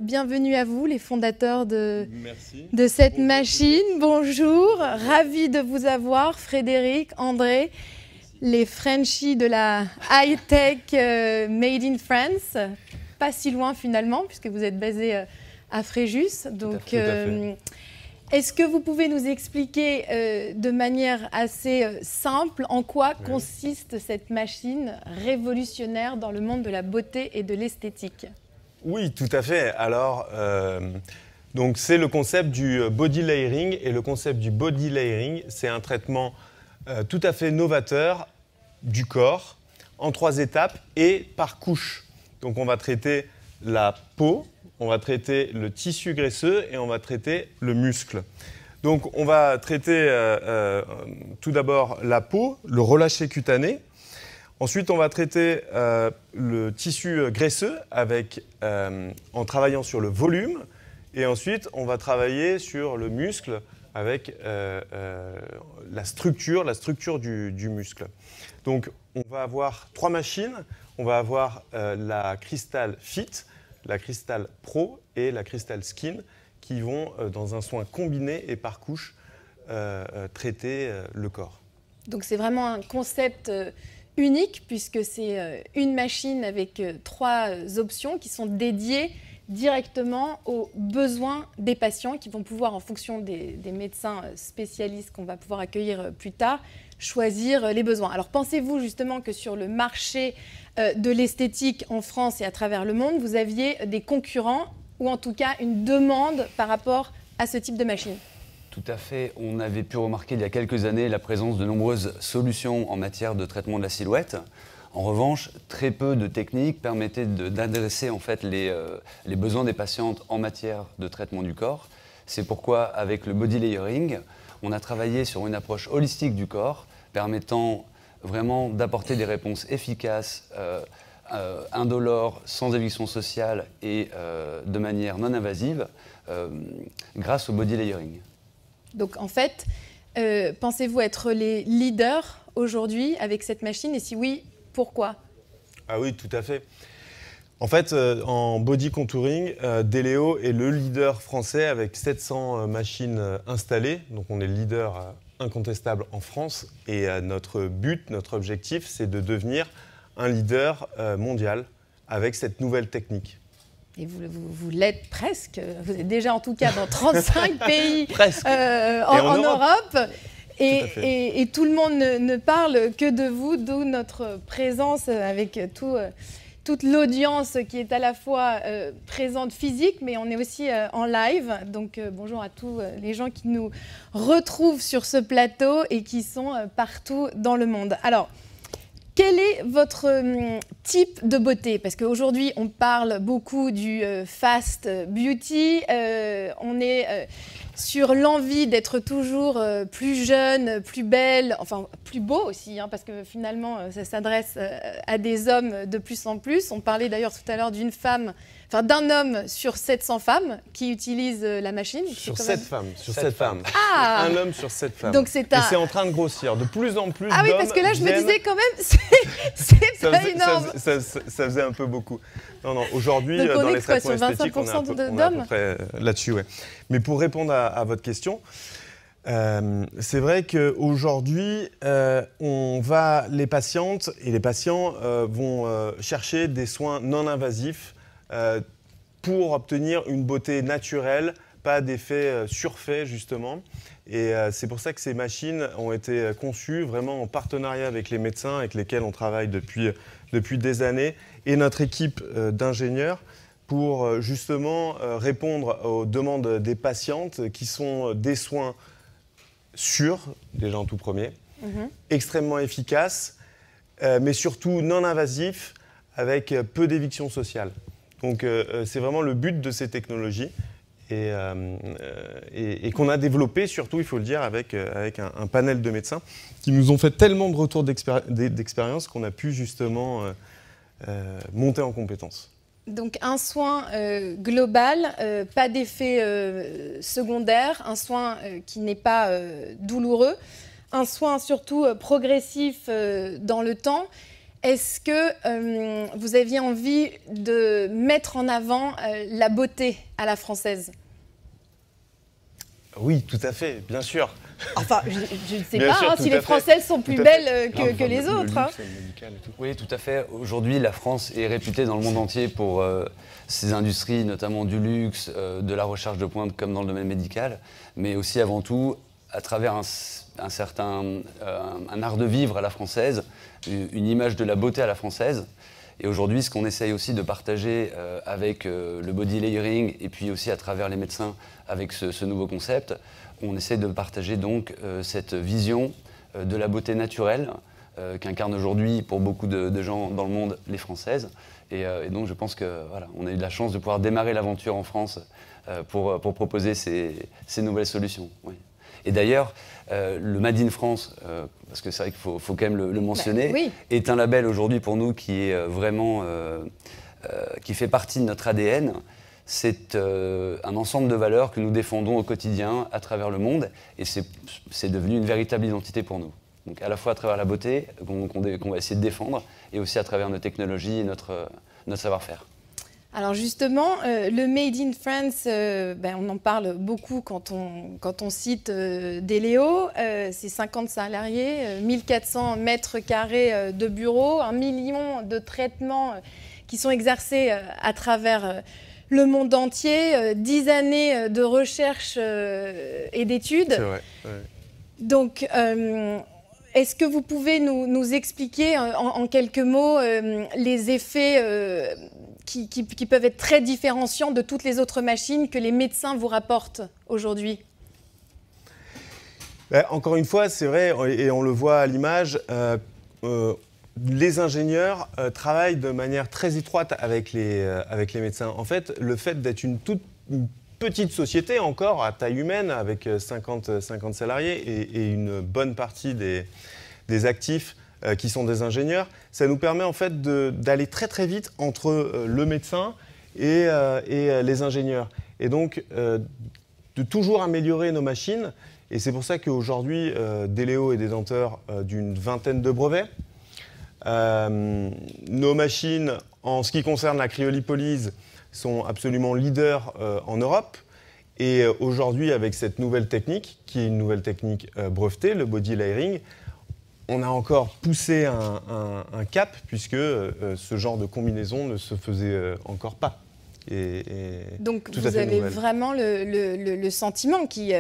Bienvenue à vous, les fondateurs de cette machine. Bonjour, ravi de vous avoir, Frédéric, André, les Frenchies de la high-tech made in France. Pas si loin finalement, puisque vous êtes basé à Fréjus. Donc, est-ce que vous pouvez nous expliquer de manière assez simple en quoi consiste cette machine révolutionnaire dans le monde de la beauté et de l'esthétique? Oui, tout à fait. Alors, donc c'est le concept du body layering. Et le concept du body layering, c'est un traitement tout à fait novateur du corps en 3 étapes et par couche. Donc on va traiter la peau, on va traiter le tissu graisseux et on va traiter le muscle. Donc on va traiter tout d'abord la peau, le relâché cutané. Ensuite, on va traiter le tissu graisseux en travaillant sur le volume. Et ensuite, on va travailler sur le muscle avec la structure du muscle. Donc, on va avoir 3 machines. On va avoir la Crystal Fit, la Crystal Pro et la Crystal Skin qui vont, dans un soin combiné et par couche, traiter le corps. Donc, c'est vraiment un concept unique puisque c'est une machine avec 3 options qui sont dédiées directement aux besoins des patients qui vont pouvoir, en fonction des médecins spécialistes qu'on va pouvoir accueillir plus tard, choisir les besoins. Alors pensez-vous justement que sur le marché de l'esthétique en France et à travers le monde, vous aviez des concurrents ou en tout cas une demande par rapport à ce type de machine? Tout à fait. On avait pu remarquer il y a quelques années la présence de nombreuses solutions en matière de traitement de la silhouette. En revanche, très peu de techniques permettaient d'adresser en fait les besoins des patientes en matière de traitement du corps. C'est pourquoi, avec le body layering, on a travaillé sur une approche holistique du corps, permettant vraiment d'apporter des réponses efficaces, indolores, sans éviction sociale et de manière non invasive, grâce au body layering. Donc en fait, pensez-vous être les leaders aujourd'hui avec cette machine? Et si oui, pourquoi? Ah oui, tout à fait. En fait, en body contouring, Deleo est le leader français avec 700 machines installées. Donc on est leader incontestable en France. Et notre but, notre objectif, c'est de devenir un leader mondial avec cette nouvelle technique. Et vous l'êtes presque. Vous êtes déjà en tout cas dans 35 pays en Europe. Et tout le monde ne parle que de vous, d'où notre présence avec toute l'audience qui est à la fois présente physique, mais on est aussi en live. Donc bonjour à tous les gens qui nous retrouvent sur ce plateau et qui sont partout dans le monde. Alors, quel est votre type de beauté? Parce qu'aujourd'hui, on parle beaucoup du fast beauty. On est sur l'envie d'être toujours plus jeune, plus belle, enfin plus beau aussi, hein, parce que finalement, ça s'adresse à des hommes de plus en plus. On parlait d'ailleurs tout à l'heure d'une femme, enfin d'un homme sur 700 femmes qui utilisent la machine. Sur 7 femmes, sur 7 femmes. Ah, un homme sur 7 femmes. Donc et c'est en train de grossir. De plus en plus Ah oui, parce que là, je me disais quand même, c'est pas énorme. Ça faisait un peu beaucoup. Non, aujourd'hui, dans les traitements esthétiques, on est à peu près là-dessus. Ouais. Mais pour répondre à votre question, c'est vrai qu'aujourd'hui, les patientes et les patients vont chercher des soins non invasifs pour obtenir une beauté naturelle, pas d'effet surfait justement. Et c'est pour ça que ces machines ont été conçues vraiment en partenariat avec les médecins avec lesquels on travaille depuis des années et notre équipe d'ingénieurs pour justement répondre aux demandes des patientes qui sont des soins sûrs, déjà en tout premier, extrêmement efficaces, mais surtout non invasifs, avec peu d'éviction sociale. Donc c'est vraiment le but de ces technologies et qu'on a développé, surtout, il faut le dire, avec un panel de médecins qui nous ont fait tellement de retours d'expérience qu'on a pu justement monter en compétences. Donc un soin global, pas d'effet secondaire, un soin qui n'est pas douloureux, un soin surtout progressif dans le temps. est-ce que vous aviez envie de mettre en avant la beauté à la française? Oui, tout à fait, bien sûr. Enfin, je ne sais pas si les Françaises sont plus belles que les autres. Oui, tout à fait. Aujourd'hui, la France est réputée dans le monde entier pour ses industries, notamment du luxe, de la recherche de pointe comme dans le domaine médical, mais aussi avant tout à travers un art de vivre à la française, une image de la beauté à la française. Et aujourd'hui, ce qu'on essaye aussi de partager avec le body layering et puis aussi à travers les médecins avec ce nouveau concept, on essaie de partager donc cette vision de la beauté naturelle qu'incarnent aujourd'hui pour beaucoup de gens dans le monde les Françaises. Et donc je pense que voilà, on a eu de la chance de pouvoir démarrer l'aventure en France pour proposer ces nouvelles solutions. Oui. Et d'ailleurs, le Made in France, parce que c'est vrai qu'il faut quand même le mentionner, oui, est un label aujourd'hui pour nous qui est vraiment qui fait partie de notre ADN. C'est un ensemble de valeurs que nous défendons au quotidien à travers le monde et c'est devenu une véritable identité pour nous. Donc à la fois à travers la beauté qu'on va essayer de défendre et aussi à travers nos technologies et notre savoir-faire. Alors justement, le Made in France, on en parle beaucoup quand on cite Deléo. C'est 50 salariés, 1400 mètres carrés de bureaux, 1 million de traitements qui sont exercés à travers le monde entier, 10 années de recherche et d'études. C'est vrai. Ouais. Donc, est-ce que vous pouvez nous expliquer en quelques mots les effets qui peuvent être très différenciants de toutes les autres machines que les médecins vous rapportent aujourd'hui? Encore une fois, c'est vrai, et on le voit à l'image, les ingénieurs travaillent de manière très étroite avec les médecins. En fait, le fait d'être une petite société encore à taille humaine avec 50 salariés et une bonne partie des actifs qui sont des ingénieurs, ça nous permet en fait d'aller très très vite entre le médecin et les ingénieurs. Et donc de toujours améliorer nos machines. Et c'est pour ça qu'aujourd'hui, Deléo est détenteur d'une vingtaine de brevets. Nos machines, en ce qui concerne la cryolipolyse, sont absolument leaders en Europe. Et aujourd'hui, avec cette nouvelle technique, qui est une nouvelle technique brevetée, le body layering, on a encore poussé un cap, puisque ce genre de combinaison ne se faisait encore pas. Donc vous avez vraiment le sentiment qui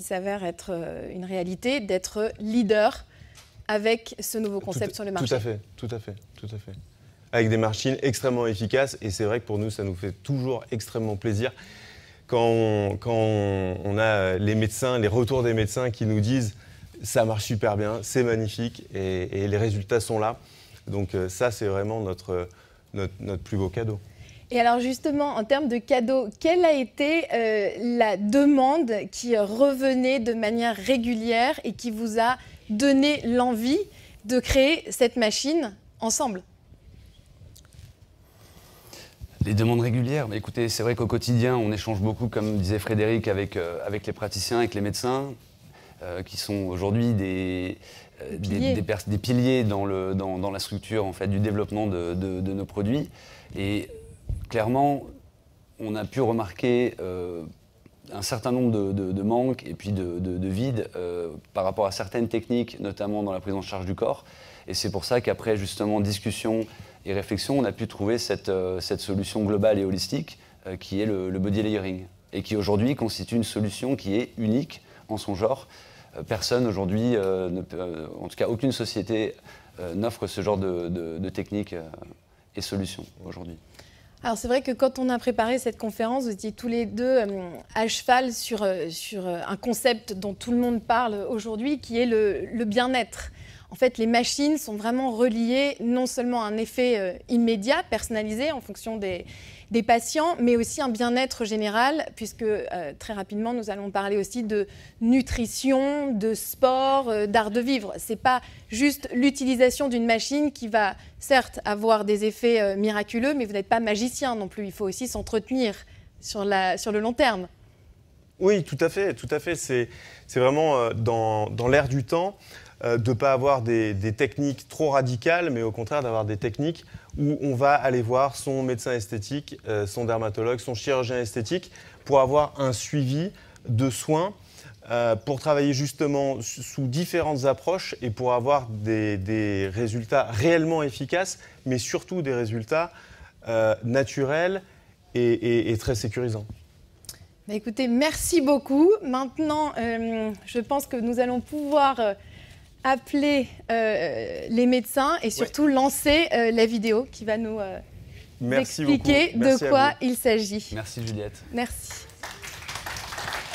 s'avère être une réalité, d'être leader avec ce nouveau concept sur le marché. Tout à fait. Avec des machines extrêmement efficaces, et c'est vrai que pour nous, ça nous fait toujours extrêmement plaisir quand on a les médecins, les retours des médecins qui nous disent « ça marche super bien, c'est magnifique » et les résultats sont là. Donc ça, c'est vraiment notre plus beau cadeau. Et alors justement, en termes de cadeaux, quelle a été la demande qui revenait de manière régulière et qui vous a donné l'envie de créer cette machine ensemble? Les demandes régulières, mais écoutez, c'est vrai qu'au quotidien, on échange beaucoup, comme disait Frédéric, avec les praticiens, avec les médecins, qui sont aujourd'hui des piliers dans la structure en fait, du développement de nos produits. Et clairement, on a pu remarquer un certain nombre de manques et puis de vides par rapport à certaines techniques, notamment dans la prise en charge du corps. Et c'est pour ça qu'après justement discussion et réflexion, on a pu trouver cette solution globale et holistique qui est le body layering et qui aujourd'hui constitue une solution qui est unique en son genre. Personne aujourd'hui, en tout cas aucune société n'offre ce genre de technique et solution aujourd'hui. Alors c'est vrai que quand on a préparé cette conférence, vous étiez tous les deux à cheval sur un concept dont tout le monde parle aujourd'hui, qui est le bien-être. En fait, les machines sont vraiment reliées non seulement à un effet immédiat, personnalisé en fonction des patients, mais aussi un bien-être général, puisque très rapidement, nous allons parler aussi de nutrition, de sport, d'art de vivre. Ce n'est pas juste l'utilisation d'une machine qui va, certes, avoir des effets miraculeux, mais vous n'êtes pas magicien non plus. Il faut aussi s'entretenir sur le long terme. Oui, tout à fait. C'est vraiment dans l'air du temps. de ne pas avoir des techniques trop radicales, mais au contraire d'avoir des techniques où on va aller voir son médecin esthétique, son dermatologue, son chirurgien esthétique, pour avoir un suivi de soins, pour travailler justement sous différentes approches et pour avoir des résultats réellement efficaces, mais surtout des résultats naturels et très sécurisants. Bah écoutez, merci beaucoup. Maintenant, je pense que nous allons pouvoir appeler les médecins et surtout lancer la vidéo qui va nous expliquer de quoi il s'agit. Merci Juliette. Merci.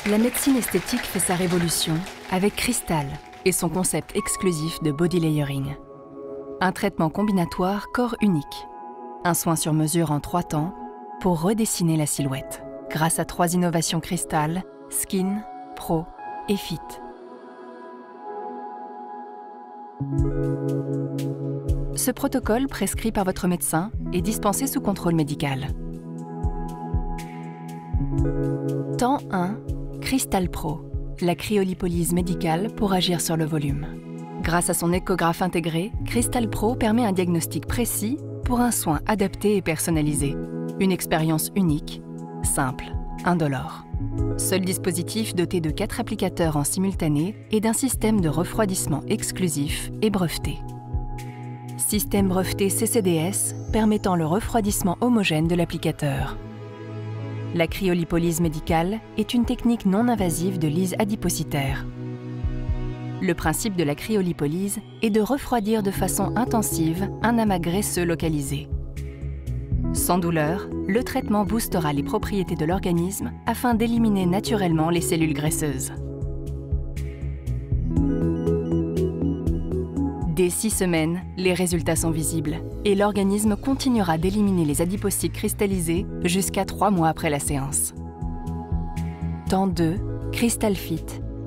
La médecine esthétique fait sa révolution avec Cristal et son concept exclusif de body layering. Un traitement combinatoire corps unique. Un soin sur mesure en 3 temps pour redessiner la silhouette. Grâce à 3 innovations Cristal, Skin, Pro et Fit. Ce protocole, prescrit par votre médecin, est dispensé sous contrôle médical. Temps 1, Cristal Pro, la cryolipolyse médicale pour agir sur le volume. Grâce à son échographe intégré, Cristal Pro permet un diagnostic précis pour un soin adapté et personnalisé. Une expérience unique, simple, indolore. Seul dispositif doté de 4 applicateurs en simultané et d'un système de refroidissement exclusif et breveté. Système breveté CCDS permettant le refroidissement homogène de l'applicateur. La cryolipolyse médicale est une technique non invasive de lyse adipocytaire. Le principe de la cryolipolyse est de refroidir de façon intensive un amas graisseux localisé. Sans douleur, le traitement boostera les propriétés de l'organisme afin d'éliminer naturellement les cellules graisseuses. Dès 6 semaines, les résultats sont visibles et l'organisme continuera d'éliminer les adipocytes cristallisés jusqu'à 3 mois après la séance. Temps 2, Cristal Fit,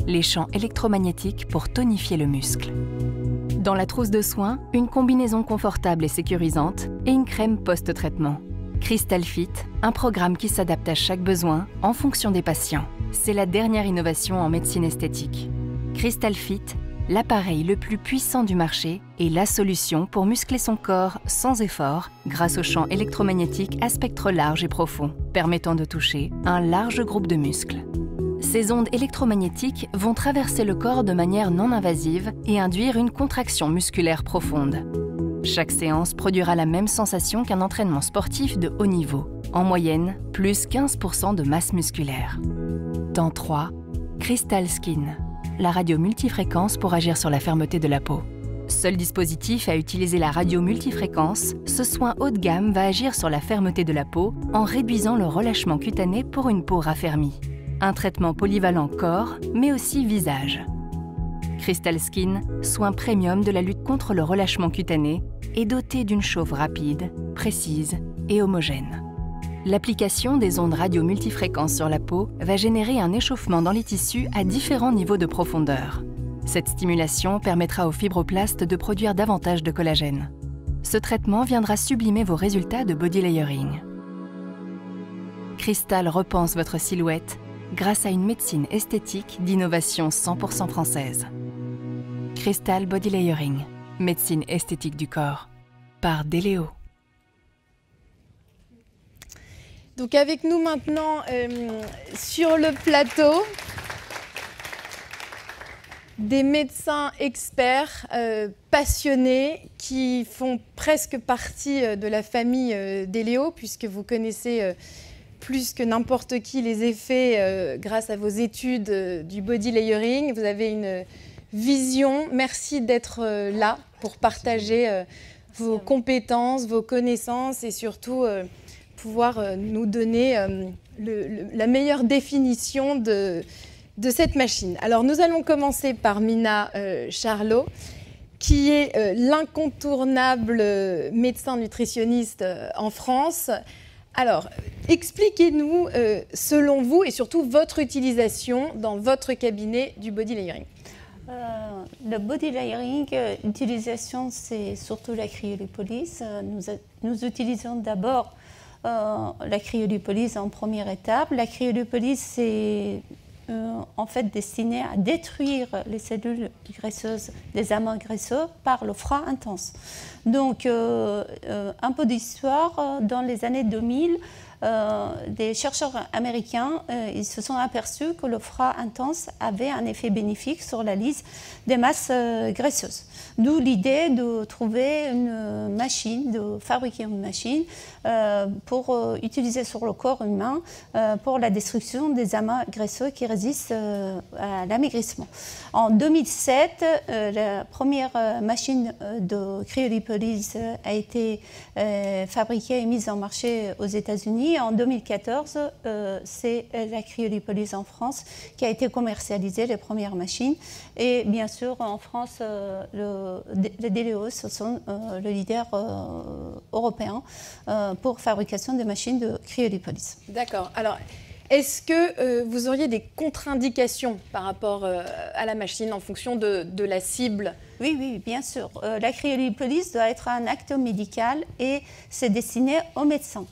les champs électromagnétiques pour tonifier le muscle. Dans la trousse de soins, une combinaison confortable et sécurisante et une crème post-traitement. Cristal Fit, un programme qui s'adapte à chaque besoin en fonction des patients. C'est la dernière innovation en médecine esthétique. Cristal Fit, l'appareil le plus puissant du marché et la solution pour muscler son corps sans effort grâce aux champs électromagnétiques à spectre large et profond, permettant de toucher un large groupe de muscles. Ces ondes électromagnétiques vont traverser le corps de manière non invasive et induire une contraction musculaire profonde. Chaque séance produira la même sensation qu'un entraînement sportif de haut niveau. En moyenne, plus 15% de masse musculaire. Temps 3, Cristal Skin, la radio multifréquence pour agir sur la fermeté de la peau. Seul dispositif à utiliser la radio multifréquence, ce soin haut de gamme va agir sur la fermeté de la peau en réduisant le relâchement cutané pour une peau raffermie. Un traitement polyvalent corps, mais aussi visage. Cristal Skin, soin premium de la lutte contre le relâchement cutané, est doté d'une chauffe rapide, précise et homogène. L'application des ondes radio multifréquences sur la peau va générer un échauffement dans les tissus à différents niveaux de profondeur. Cette stimulation permettra aux fibroblastes de produire davantage de collagène. Ce traitement viendra sublimer vos résultats de body layering. Cristal repense votre silhouette grâce à une médecine esthétique d'innovation 100% française. Cristal Body Layering, médecine esthétique du corps, par Déléo. Donc avec nous maintenant sur le plateau, des médecins experts, passionnés, qui font presque partie de la famille Déléo, puisque vous connaissez plus que n'importe qui les effets grâce à vos études du body layering. Vous avez une vision. Merci d'être là pour partager vos compétences, vos connaissances et surtout pouvoir nous donner la meilleure définition de cette machine. Alors nous allons commencer par Mina Charlot, qui est l'incontournable médecin nutritionniste en France. Alors, expliquez-nous, selon vous, et surtout votre utilisation dans votre cabinet du body layering. Le body layering, l'utilisation, c'est surtout la cryolipolyse. Nous utilisons d'abord la cryolipolyse en première étape. La cryolipolyse, c'est en fait destinée à détruire les cellules graisseuses des amants graisseux par le froid intense. Donc, un peu d'histoire, dans les années 2000, des chercheurs américains ils se sont aperçus que le froid intense avait un effet bénéfique sur la lyse des masses graisseuses. D'où l'idée de trouver une machine, de fabriquer une machine pour utiliser sur le corps humain pour la destruction des amas graisseux qui résistent à l'amaigrissement. En 2007, la première machine de cryolipolyse a été fabriquée et mise en marché aux États-Unis. En 2014, c'est la cryolipolyse en France qui a été commercialisée, les premières machines. Et bien sûr, en France, les Déléos sont le leader européen pour fabrication des machines de cryolipolyse. D'accord. Alors, est-ce que vous auriez des contre-indications par rapport à la machine en fonction de la cible ? Oui, bien sûr. La cryolipolyse doit être un acte médical et c'est destiné aux médecins.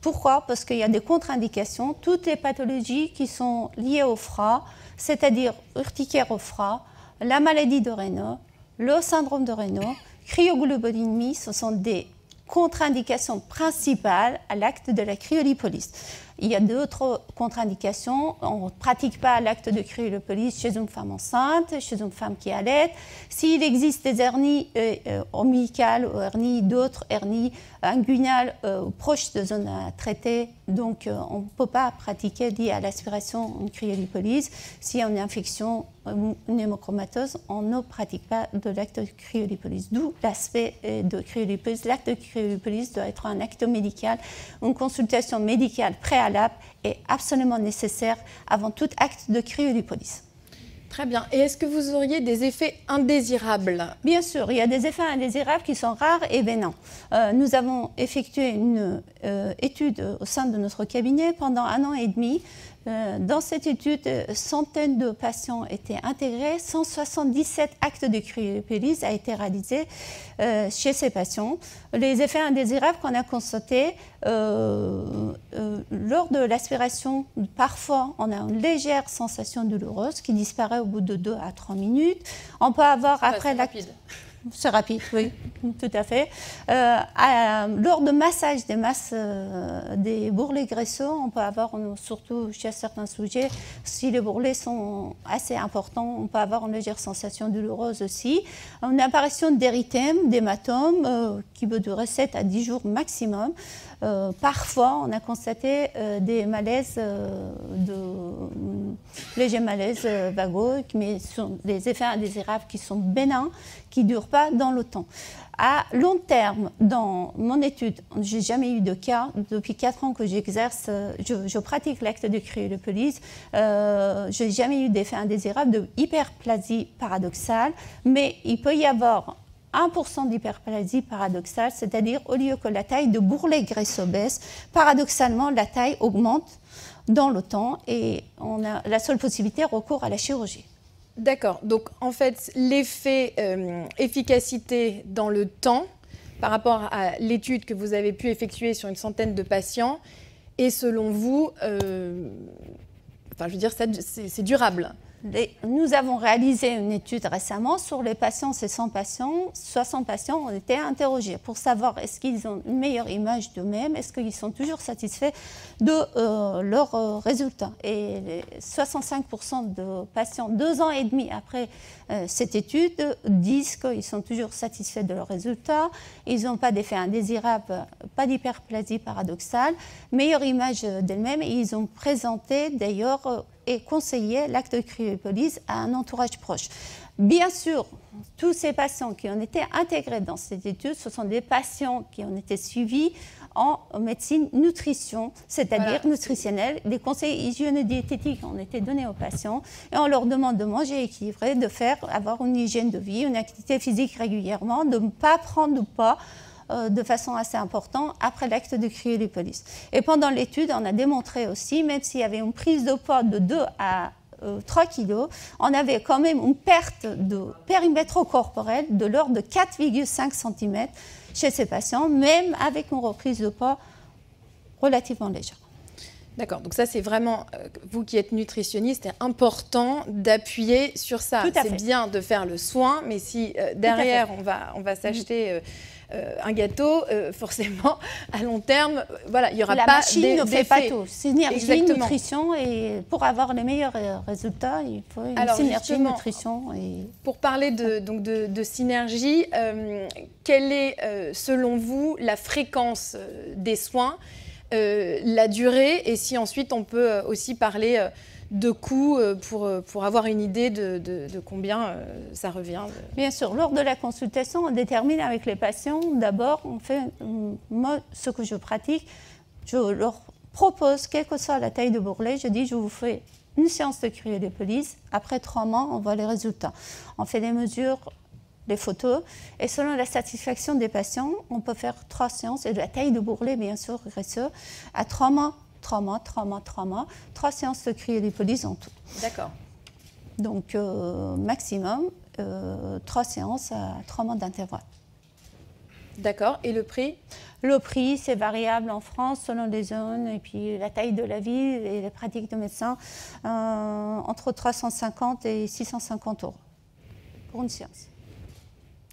Pourquoi ? Parce qu'il y a des contre-indications. Toutes les pathologies qui sont liées au froid, c'est-à-dire urticaire au froid, la maladie de Raynaud, le syndrome de Raynaud, cryoglobulinémie, ce sont des contre-indications principales à l'acte de la cryolipolyse. Il y a d'autres contre-indications. On ne pratique pas l'acte de cryolipolyse chez une femme enceinte, chez une femme qui allait. S'il existe des hernies ombilicales ou d'autres hernies inguinales proches de zones à traiter, donc on ne peut pas pratiquer lié à l'aspiration une cryolipolyse. S'il y a une infection, une hémochromatose, on ne pratique pas de l'acte de cryolipolyse. D'où l'aspect de cryolipolyse. L'acte de cryolipolyse doit être un acte médical, une consultation médicale préalable est absolument nécessaire avant tout acte de cryolipolyse. Très bien. Et est-ce que vous auriez des effets indésirables ? Bien sûr, il y a des effets indésirables qui sont rares et bénins. Nous avons effectué une étude au sein de notre cabinet pendant 1 an et demi. Dans cette étude, centaines de patients étaient intégrés, 177 actes de cryolipolyse a été réalisé chez ces patients. Les effets indésirables qu'on a constatés, lors de l'aspiration, parfois on a une légère sensation douloureuse qui disparaît au bout de 2 à 3 minutes. On peut avoir après l'acte... C'est rapide, oui, tout à fait. Lors de massage des masses des bourrelets graisseux, on peut avoir, surtout chez certains sujets, si les bourrelets sont assez importants, on peut avoir une légère sensation douloureuse aussi. Une apparition d'érythème, d'hématome, qui peut durer 7 à 10 jours maximum. Parfois, on a constaté des malaises, légers malaises vagaux, mais sont des effets indésirables qui sont bénins, qui ne durent pas dans le temps. À long terme, dans mon étude, je n'ai jamais eu de cas. Depuis 4 ans que j'exerce, je pratique l'acte de cryolipolyse. Je n'ai jamais eu d'effet indésirable de hyperplasie paradoxale, mais il peut y avoir 1% d'hyperplasie paradoxale, c'est-à-dire au lieu que la taille de bourrelet graisseux baisse, paradoxalement la taille augmente dans le temps et on a la seule possibilité recours à la chirurgie. D'accord, donc en fait l'effet efficacité dans le temps par rapport à l'étude que vous avez pu effectuer sur une centaine de patients est selon vous, enfin je veux dire c'est durable. Nous avons réalisé une étude récemment sur les patients, ces 100 patients, 60 patients ont été interrogés pour savoir est-ce qu'ils ont une meilleure image d'eux-mêmes, est-ce qu'ils sont toujours satisfaits de leurs résultats. Et 65% de patients, 2 ans et demi après cette étude, disent qu'ils sont toujours satisfaits de leurs résultats, ils n'ont pas d'effet indésirable, pas d'hyperplasie paradoxale, meilleure image d'elles-mêmes, et ils ont présenté d'ailleurs et conseiller l'acte de cryolipolyse à un entourage proche. Bien sûr, tous ces patients qui ont été intégrés dans cette étude, ce sont des patients qui ont été suivis en médecine nutrition, c'est-à-dire nutritionnelle. Les conseils hygiéno-diététiques ont été donnés aux patients et on leur demande de manger équilibré, de avoir une hygiène de vie, une activité physique régulièrement, de ne pas prendre de poids de façon assez importante après l'acte de cryolipolyse. Et pendant l'étude, on a démontré aussi, même s'il y avait une prise de poids de 2 à 3 kg, on avait quand même une perte de périmètre corporel de l'ordre de 4,5 cm chez ces patients, même avec une reprise de poids relativement légère. D'accord, donc ça c'est vraiment, vous qui êtes nutritionniste, c'est important d'appuyer sur ça. C'est bien de faire le soin, mais si derrière on va s'acheter un gâteau, forcément, à long terme, voilà, il n'y aura pas d'effet. La machine ne fait pas tout. Synergie, nutrition, et pour avoir les meilleurs résultats, il faut une synergie, nutrition. Et... Pour parler de synergie, quelle est, selon vous, la fréquence des soins, la durée, et si ensuite on peut aussi parler de coûts pour avoir une idée de combien ça revient. Bien sûr, lors de la consultation, on détermine avec les patients. D'abord, on fait, moi, ce que je pratique, je leur propose, quelle que soit la taille de bourrelet, je dis, je vous fais une séance de cryolipolyse. Après 3 mois, on voit les résultats. On fait des mesures, des photos, et selon la satisfaction des patients, on peut faire 3 séances, et de la taille de bourrelet, bien sûr, graisseux, à 3 mois. 3 mois, 3 mois, 3 mois, 3 séances de cryolipolyse en tout. D'accord. Donc, maximum, 3 séances à 3 mois d'intervalle. D'accord. Et le prix? Le prix, c'est variable en France selon les zones et puis la taille de la ville et les pratiques de médecins, entre 350 et 650 € pour une séance.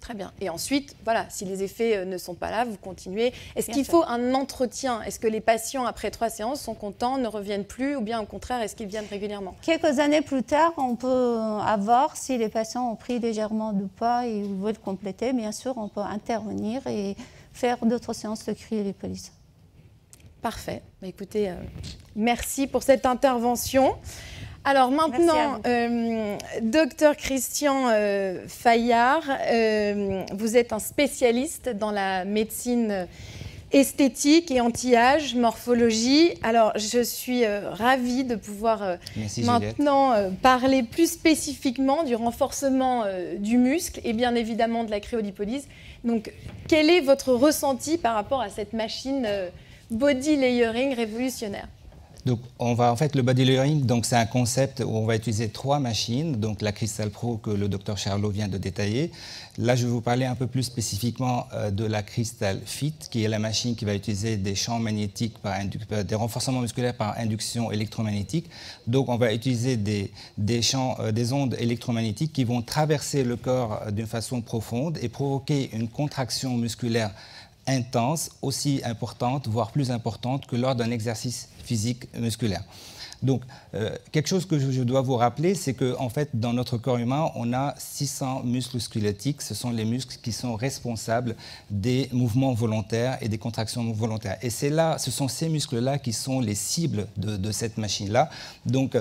Très bien. Et ensuite, voilà, si les effets ne sont pas là, vous continuez. Est-ce qu'il faut un entretien? Est-ce que les patients, après 3 séances, sont contents, ne reviennent plus, ou bien au contraire, est-ce qu'ils viennent régulièrement? Quelques années plus tard, on peut avoir, si les patients ont pris légèrement de poids et veulent compléter, bien sûr, on peut intervenir et faire d'autres séances de cryolipolyse. Parfait. Écoutez, merci pour cette intervention. Alors maintenant, docteur Christian Fayard, vous êtes un spécialiste dans la médecine esthétique et anti-âge, morphologie. Alors je suis ravie de pouvoir maintenant parler plus spécifiquement du renforcement du muscle et bien évidemment de la cryolipolyse. Donc quel est votre ressenti par rapport à cette machine body layering révolutionnaire? Donc, le body layering, donc c'est un concept où on va utiliser 3 machines, donc la Crystal Pro que le docteur Charlot vient de détailler. Là, je vais vous parler un peu plus spécifiquement de la Crystal Fit, qui est la machine qui va utiliser des champs magnétiques, des renforcements musculaires par induction électromagnétique. Donc, on va utiliser des ondes électromagnétiques qui vont traverser le corps d'une façon profonde et provoquer une contraction musculaire intense, aussi importante, voire plus importante que lors d'un exercice physique musculaire. Donc, quelque chose que je dois vous rappeler, c'est qu'en fait, dans notre corps humain, on a 600 muscles squelettiques. Ce sont les muscles qui sont responsables des mouvements volontaires et des contractions volontaires. Et ce sont ces muscles-là qui sont les cibles de cette machine-là. Donc,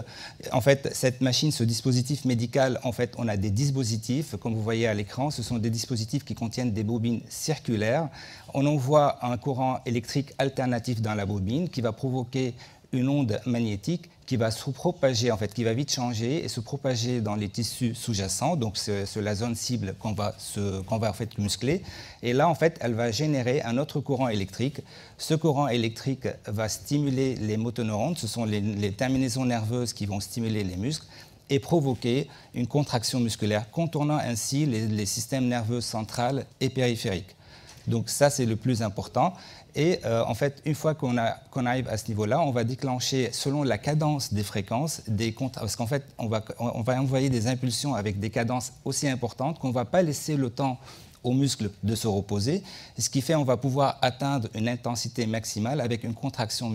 en fait, cette machine, ce dispositif médical, en fait, on a des dispositifs, comme vous voyez à l'écran, ce sont des dispositifs qui contiennent des bobines circulaires. On envoie un courant électrique alternatif dans la bobine qui va provoquer une onde magnétique qui va se propager, en fait, qui va vite changer et se propager dans les tissus sous-jacents. Donc, c'est la zone cible qu'on va en fait muscler. Et là, en fait, elle va générer un autre courant électrique. Ce courant électrique va stimuler les motoneurones. Ce sont les terminaisons nerveuses qui vont stimuler les muscles et provoquer une contraction musculaire, contournant ainsi les systèmes nerveux central et périphériques. Donc ça, c'est le plus important. Et en fait, une fois qu'on arrive à ce niveau-là, on va déclencher, selon la cadence des fréquences, parce qu'en fait, on va envoyer des impulsions avec des cadences aussi importantes qu'on ne va pas laisser le temps aux muscles de se reposer, ce qui fait qu'on va pouvoir atteindre une intensité maximale avec une contraction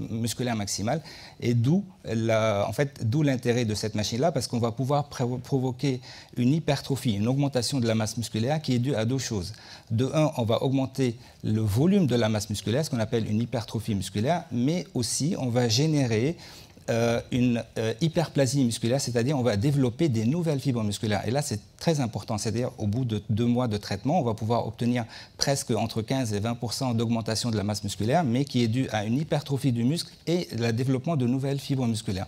musculaire maximale, et d'où l'intérêt de cette machine-là, parce qu'on va pouvoir provoquer une hypertrophie, une augmentation de la masse musculaire qui est due à 2 choses. De un, on va augmenter le volume de la masse musculaire, ce qu'on appelle une hypertrophie musculaire, mais aussi on va générer une hyperplasie musculaire, c'est-à-dire on va développer des nouvelles fibres musculaires. Et là, c'est très important, c'est-à-dire au bout de 2 mois de traitement, on va pouvoir obtenir presque entre 15 et 20% d'augmentation de la masse musculaire, mais qui est due à une hypertrophie du muscle et le développement de nouvelles fibres musculaires.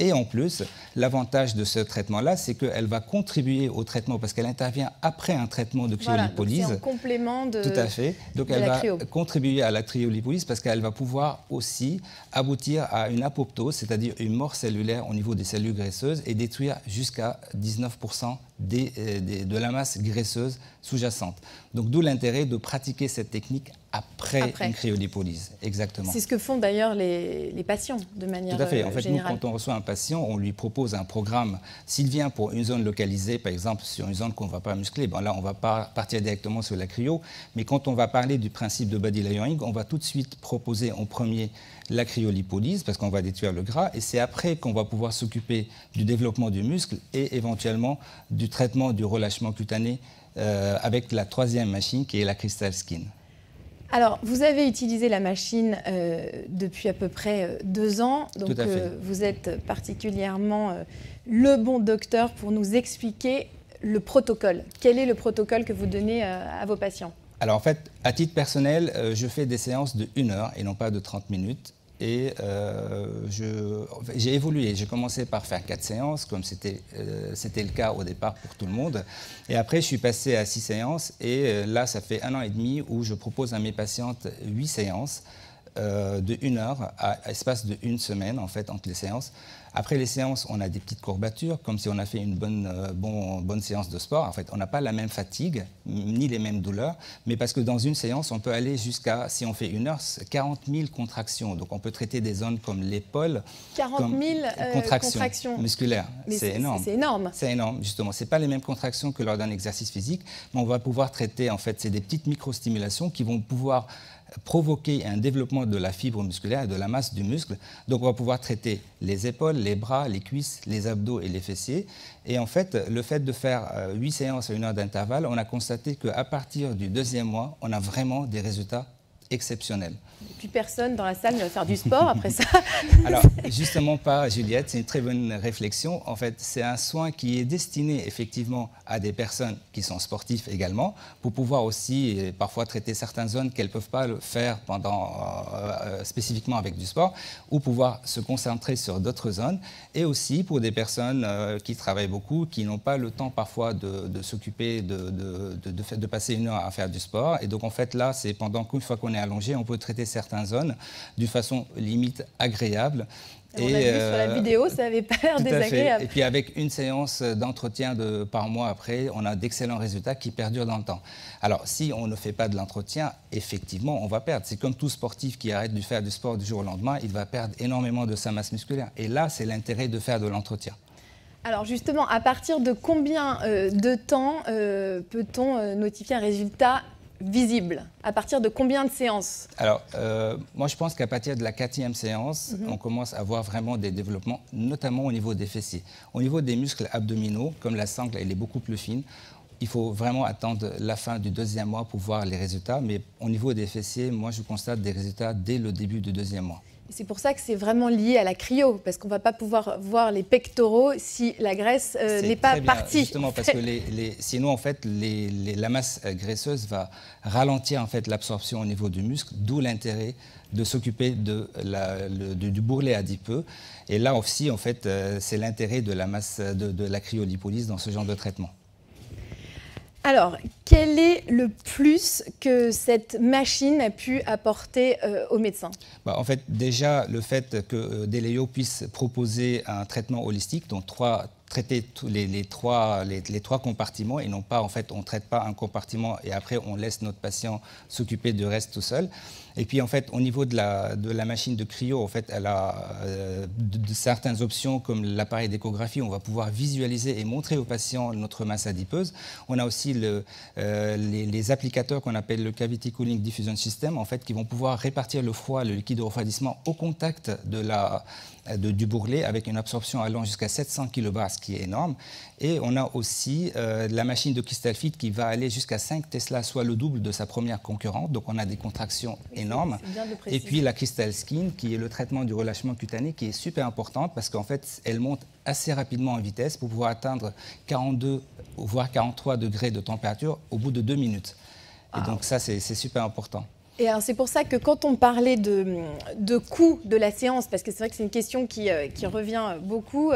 Et en plus, l'avantage de ce traitement-là, c'est qu'elle va contribuer au traitement parce qu'elle intervient après un traitement de cryolipolyse. Voilà, c'est un complément de Tout à fait. Donc elle va contribuer à la cryolipolyse parce qu'elle va pouvoir aussi aboutir à une apoptose, c'est-à-dire une mort cellulaire au niveau des cellules graisseuses et détruire jusqu'à 19% de la masse graisseuse sous-jacente. Donc d'où l'intérêt de pratiquer cette technique après une cryolipolyse, exactement. C'est ce que font d'ailleurs les patients de manière générale. Tout à fait. En fait, nous, quand on reçoit un patient, on lui propose un programme. S'il vient pour une zone localisée, par exemple, sur une zone qu'on ne va pas muscler, bon, là, on ne va pas partir directement sur la cryo. Mais quand on va parler du principe de body layering, on va tout de suite proposer en premier la cryolipolyse, parce qu'on va détruire le gras. Et c'est après qu'on va pouvoir s'occuper du développement du muscle et éventuellement du traitement du relâchement cutané avec la troisième machine qui est la Crystal Skin. Alors, vous avez utilisé la machine depuis à peu près 2 ans, donc vous êtes particulièrement le bon docteur pour nous expliquer le protocole. Quel est le protocole que vous donnez à vos patients? Alors en fait, à titre personnel, je fais des séances de 1 heure et non pas de 30 minutes. Et j'ai évolué. J'ai commencé par faire 4 séances, comme c'était le cas au départ pour tout le monde. Et après, je suis passé à 6 séances. Et là, ça fait 1 an et demi où je propose à mes patientes 8 séances de 1 heure à l'espace de 1 semaine, en fait, entre les séances. Après les séances, on a des petites courbatures, comme si on a fait une bonne séance de sport. En fait, on n'a pas la même fatigue, ni les mêmes douleurs, mais parce que dans une séance, on peut aller jusqu'à, si on fait 1 heure, 40 000 contractions. Donc, on peut traiter des zones comme l'épaule. 40 000 contractions musculaires. C'est énorme. C'est énorme. C'est énorme, justement. Ce n'est pas les mêmes contractions que lors d'un exercice physique, mais on va pouvoir traiter, en fait, c'est des petites microstimulations qui vont pouvoir provoquer un développement de la fibre musculaire et de la masse du muscle. Donc, on va pouvoir traiter les épaules, les bras, les cuisses, les abdos et les fessiers. Et en fait, le fait de faire 8 séances à 1 heure d'intervalle, on a constaté qu'à partir du 2e mois, on a vraiment des résultats exceptionnels. Plus personne dans la salle ne va faire du sport après ça. Alors, justement pas, Juliette, c'est une très bonne réflexion. En fait, c'est un soin qui est destiné effectivement à des personnes qui sont sportives également, pour pouvoir aussi parfois traiter certaines zones qu'elles ne peuvent pas faire spécifiquement avec du sport, ou pouvoir se concentrer sur d'autres zones. Et aussi pour des personnes qui travaillent beaucoup, qui n'ont pas le temps parfois de s'occuper, de passer 1 heure à faire du sport. Et donc en fait là, c'est pendant qu'une fois qu'on est allongé, on peut traiter certaines zones d'une façon limite agréable. On a vu sur la vidéo, ça n'avait pas l'air désagréable. Et puis avec une séance d'entretien par mois après, on a d'excellents résultats qui perdurent dans le temps. Alors si on ne fait pas de l'entretien, effectivement, on va perdre. C'est comme tout sportif qui arrête de faire du sport du jour au lendemain, il va perdre énormément de sa masse musculaire. Et là, c'est l'intérêt de faire de l'entretien. Alors justement, à partir de combien de temps peut-on notifier un résultat visible? À partir de combien de séances? Alors, moi je pense qu'à partir de la 4e séance, on commence à voir vraiment des développements, notamment au niveau des fessiers. Au niveau des muscles abdominaux, comme la sangle, elle est beaucoup plus fine. Il faut vraiment attendre la fin du 2e mois pour voir les résultats. Mais au niveau des fessiers, moi je constate des résultats dès le début du 2e mois. C'est pour ça que c'est vraiment lié à la cryo, parce qu'on ne va pas pouvoir voir les pectoraux si la graisse n'est pas partie. Justement, parce que sinon, en fait, la masse graisseuse va ralentir en fait, l'absorption au niveau du muscle, d'où l'intérêt de s'occuper du bourrelet adipeux. Et là aussi, en fait, c'est l'intérêt de la masse de la cryolipolyse dans ce genre de traitement. Alors, quel est le plus que cette machine a pu apporter aux médecins? En fait, déjà, le fait que Deleo puisse proposer un traitement holistique, donc traiter les trois compartiments, et non pas, en fait, on ne traite pas un compartiment et après on laisse notre patient s'occuper du reste tout seul. Et puis, en fait, au niveau de la machine de cryo, en fait, elle a certaines options comme l'appareil d'échographie. On va pouvoir visualiser et montrer au patient notre masse adipeuse. On a aussi les applicateurs qu'on appelle le Cavity Cooling Diffusion System, en fait, qui vont pouvoir répartir le froid, le liquide de refroidissement au contact du bourrelet avec une absorption allant jusqu'à 700 kbar, ce qui est énorme. Et on a aussi la machine de Crystal Fit qui va aller jusqu'à 5 Tesla, soit le double de sa première concurrente. Donc on a des contractions énormes. Et puis la Crystal Skin qui est le traitement du relâchement cutané qui est super importante parce qu'en fait elle monte assez rapidement en vitesse pour pouvoir atteindre 42 voire 43 degrés de température au bout de 2 minutes. Et donc ça c'est super important. Et c'est pour ça que quand on parlait de coût de la séance, parce que c'est vrai que c'est une question qui revient beaucoup,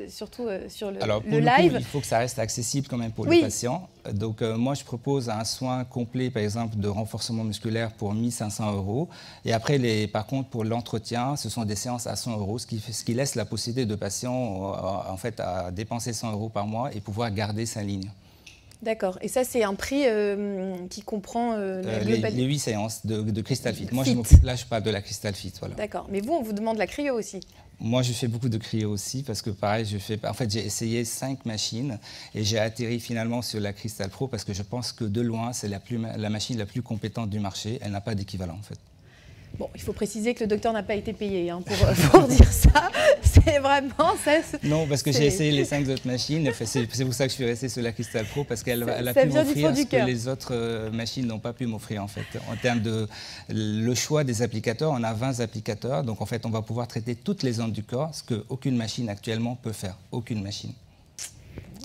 surtout sur le live. Coup, il faut que ça reste accessible quand même pour le patient. Donc moi, je propose un soin complet, par exemple, de renforcement musculaire pour 1 500 €. Et après, par contre, pour l'entretien, ce sont des séances à 100 €, ce qui laisse la possibilité de patient en fait, à dépenser 100 € par mois et pouvoir garder sa ligne. D'accord. Et ça, c'est un prix qui comprend les 8 séances de Crystal Fit. Moi, là, je parle de la Crystal Fit. Voilà. D'accord. Mais vous, on vous demande la cryo aussi. Moi, je fais beaucoup de cryo aussi parce que, pareil, j'ai essayé 5 machines et j'ai atterri finalement sur la Crystal Pro parce que je pense que de loin, c'est la machine la plus compétente du marché. Elle n'a pas d'équivalent, en fait. Bon, il faut préciser que le docteur n'a pas été payé hein, pour dire ça. C'est vraiment ça. Non, parce que j'ai essayé les 5 autres machines. C'est pour ça que je suis resté sur la Crystal Pro parce qu'elle a pu m'offrir ce que les autres machines n'ont pas pu m'offrir en fait. En termes de le choix des applicateurs, on a 20 applicateurs. Donc en fait, on va pouvoir traiter toutes les zones du corps, ce qu'aucune machine actuellement peut faire. Aucune machine.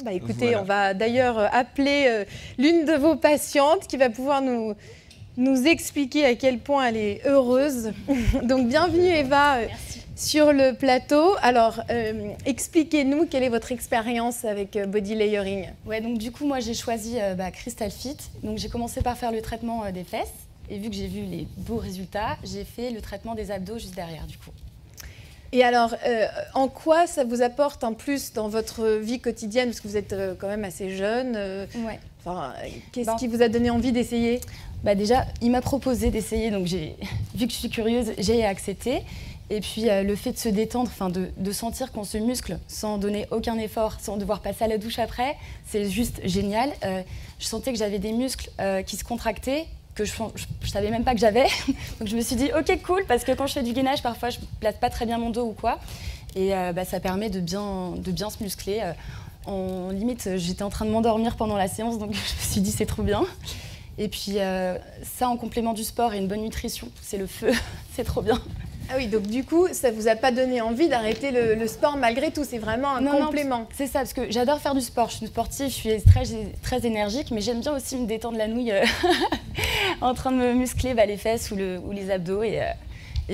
Bah, écoutez, voilà. On va d'ailleurs appeler l'une de vos patientes qui va pouvoir nous expliquer à quel point elle est heureuse. Donc bienvenue Eva sur le plateau. Alors expliquez-nous quelle est votre expérience avec Body Layering. Ouais, donc du coup moi j'ai choisi Crystal Fit. Donc j'ai commencé par faire le traitement des fesses et vu que j'ai vu les beaux résultats, j'ai fait le traitement des abdos juste derrière du coup. Et alors, en quoi ça vous apporte un plus dans votre vie quotidienne, parce que vous êtes quand même assez jeune ouais. Enfin, qu'est-ce qui vous a donné envie d'essayer? Déjà, il m'a proposé d'essayer, donc vu que je suis curieuse, j'ai accepté. Et puis le fait de se détendre, de sentir qu'on se muscle sans donner aucun effort, sans devoir passer à la douche après, c'est juste génial. Je sentais que j'avais des muscles qui se contractaient, que je savais même pas que j'avais. Donc je me suis dit ok cool, parce que quand je fais du gainage parfois je place pas très bien mon dos ou quoi, et ça permet de bien se muscler. En limite j'étais en train de m'endormir pendant la séance, donc je me suis dit c'est trop bien. Et puis ça en complément du sport et une bonne nutrition, c'est le feu, c'est trop bien. Ah oui, donc du coup, ça vous a pas donné envie d'arrêter le sport malgré tout, c'est vraiment un complément. Non, c'est ça, parce que j'adore faire du sport, je suis une sportive, je suis très énergique, mais j'aime bien aussi me détendre la nouille en train de me muscler les fesses ou les abdos, et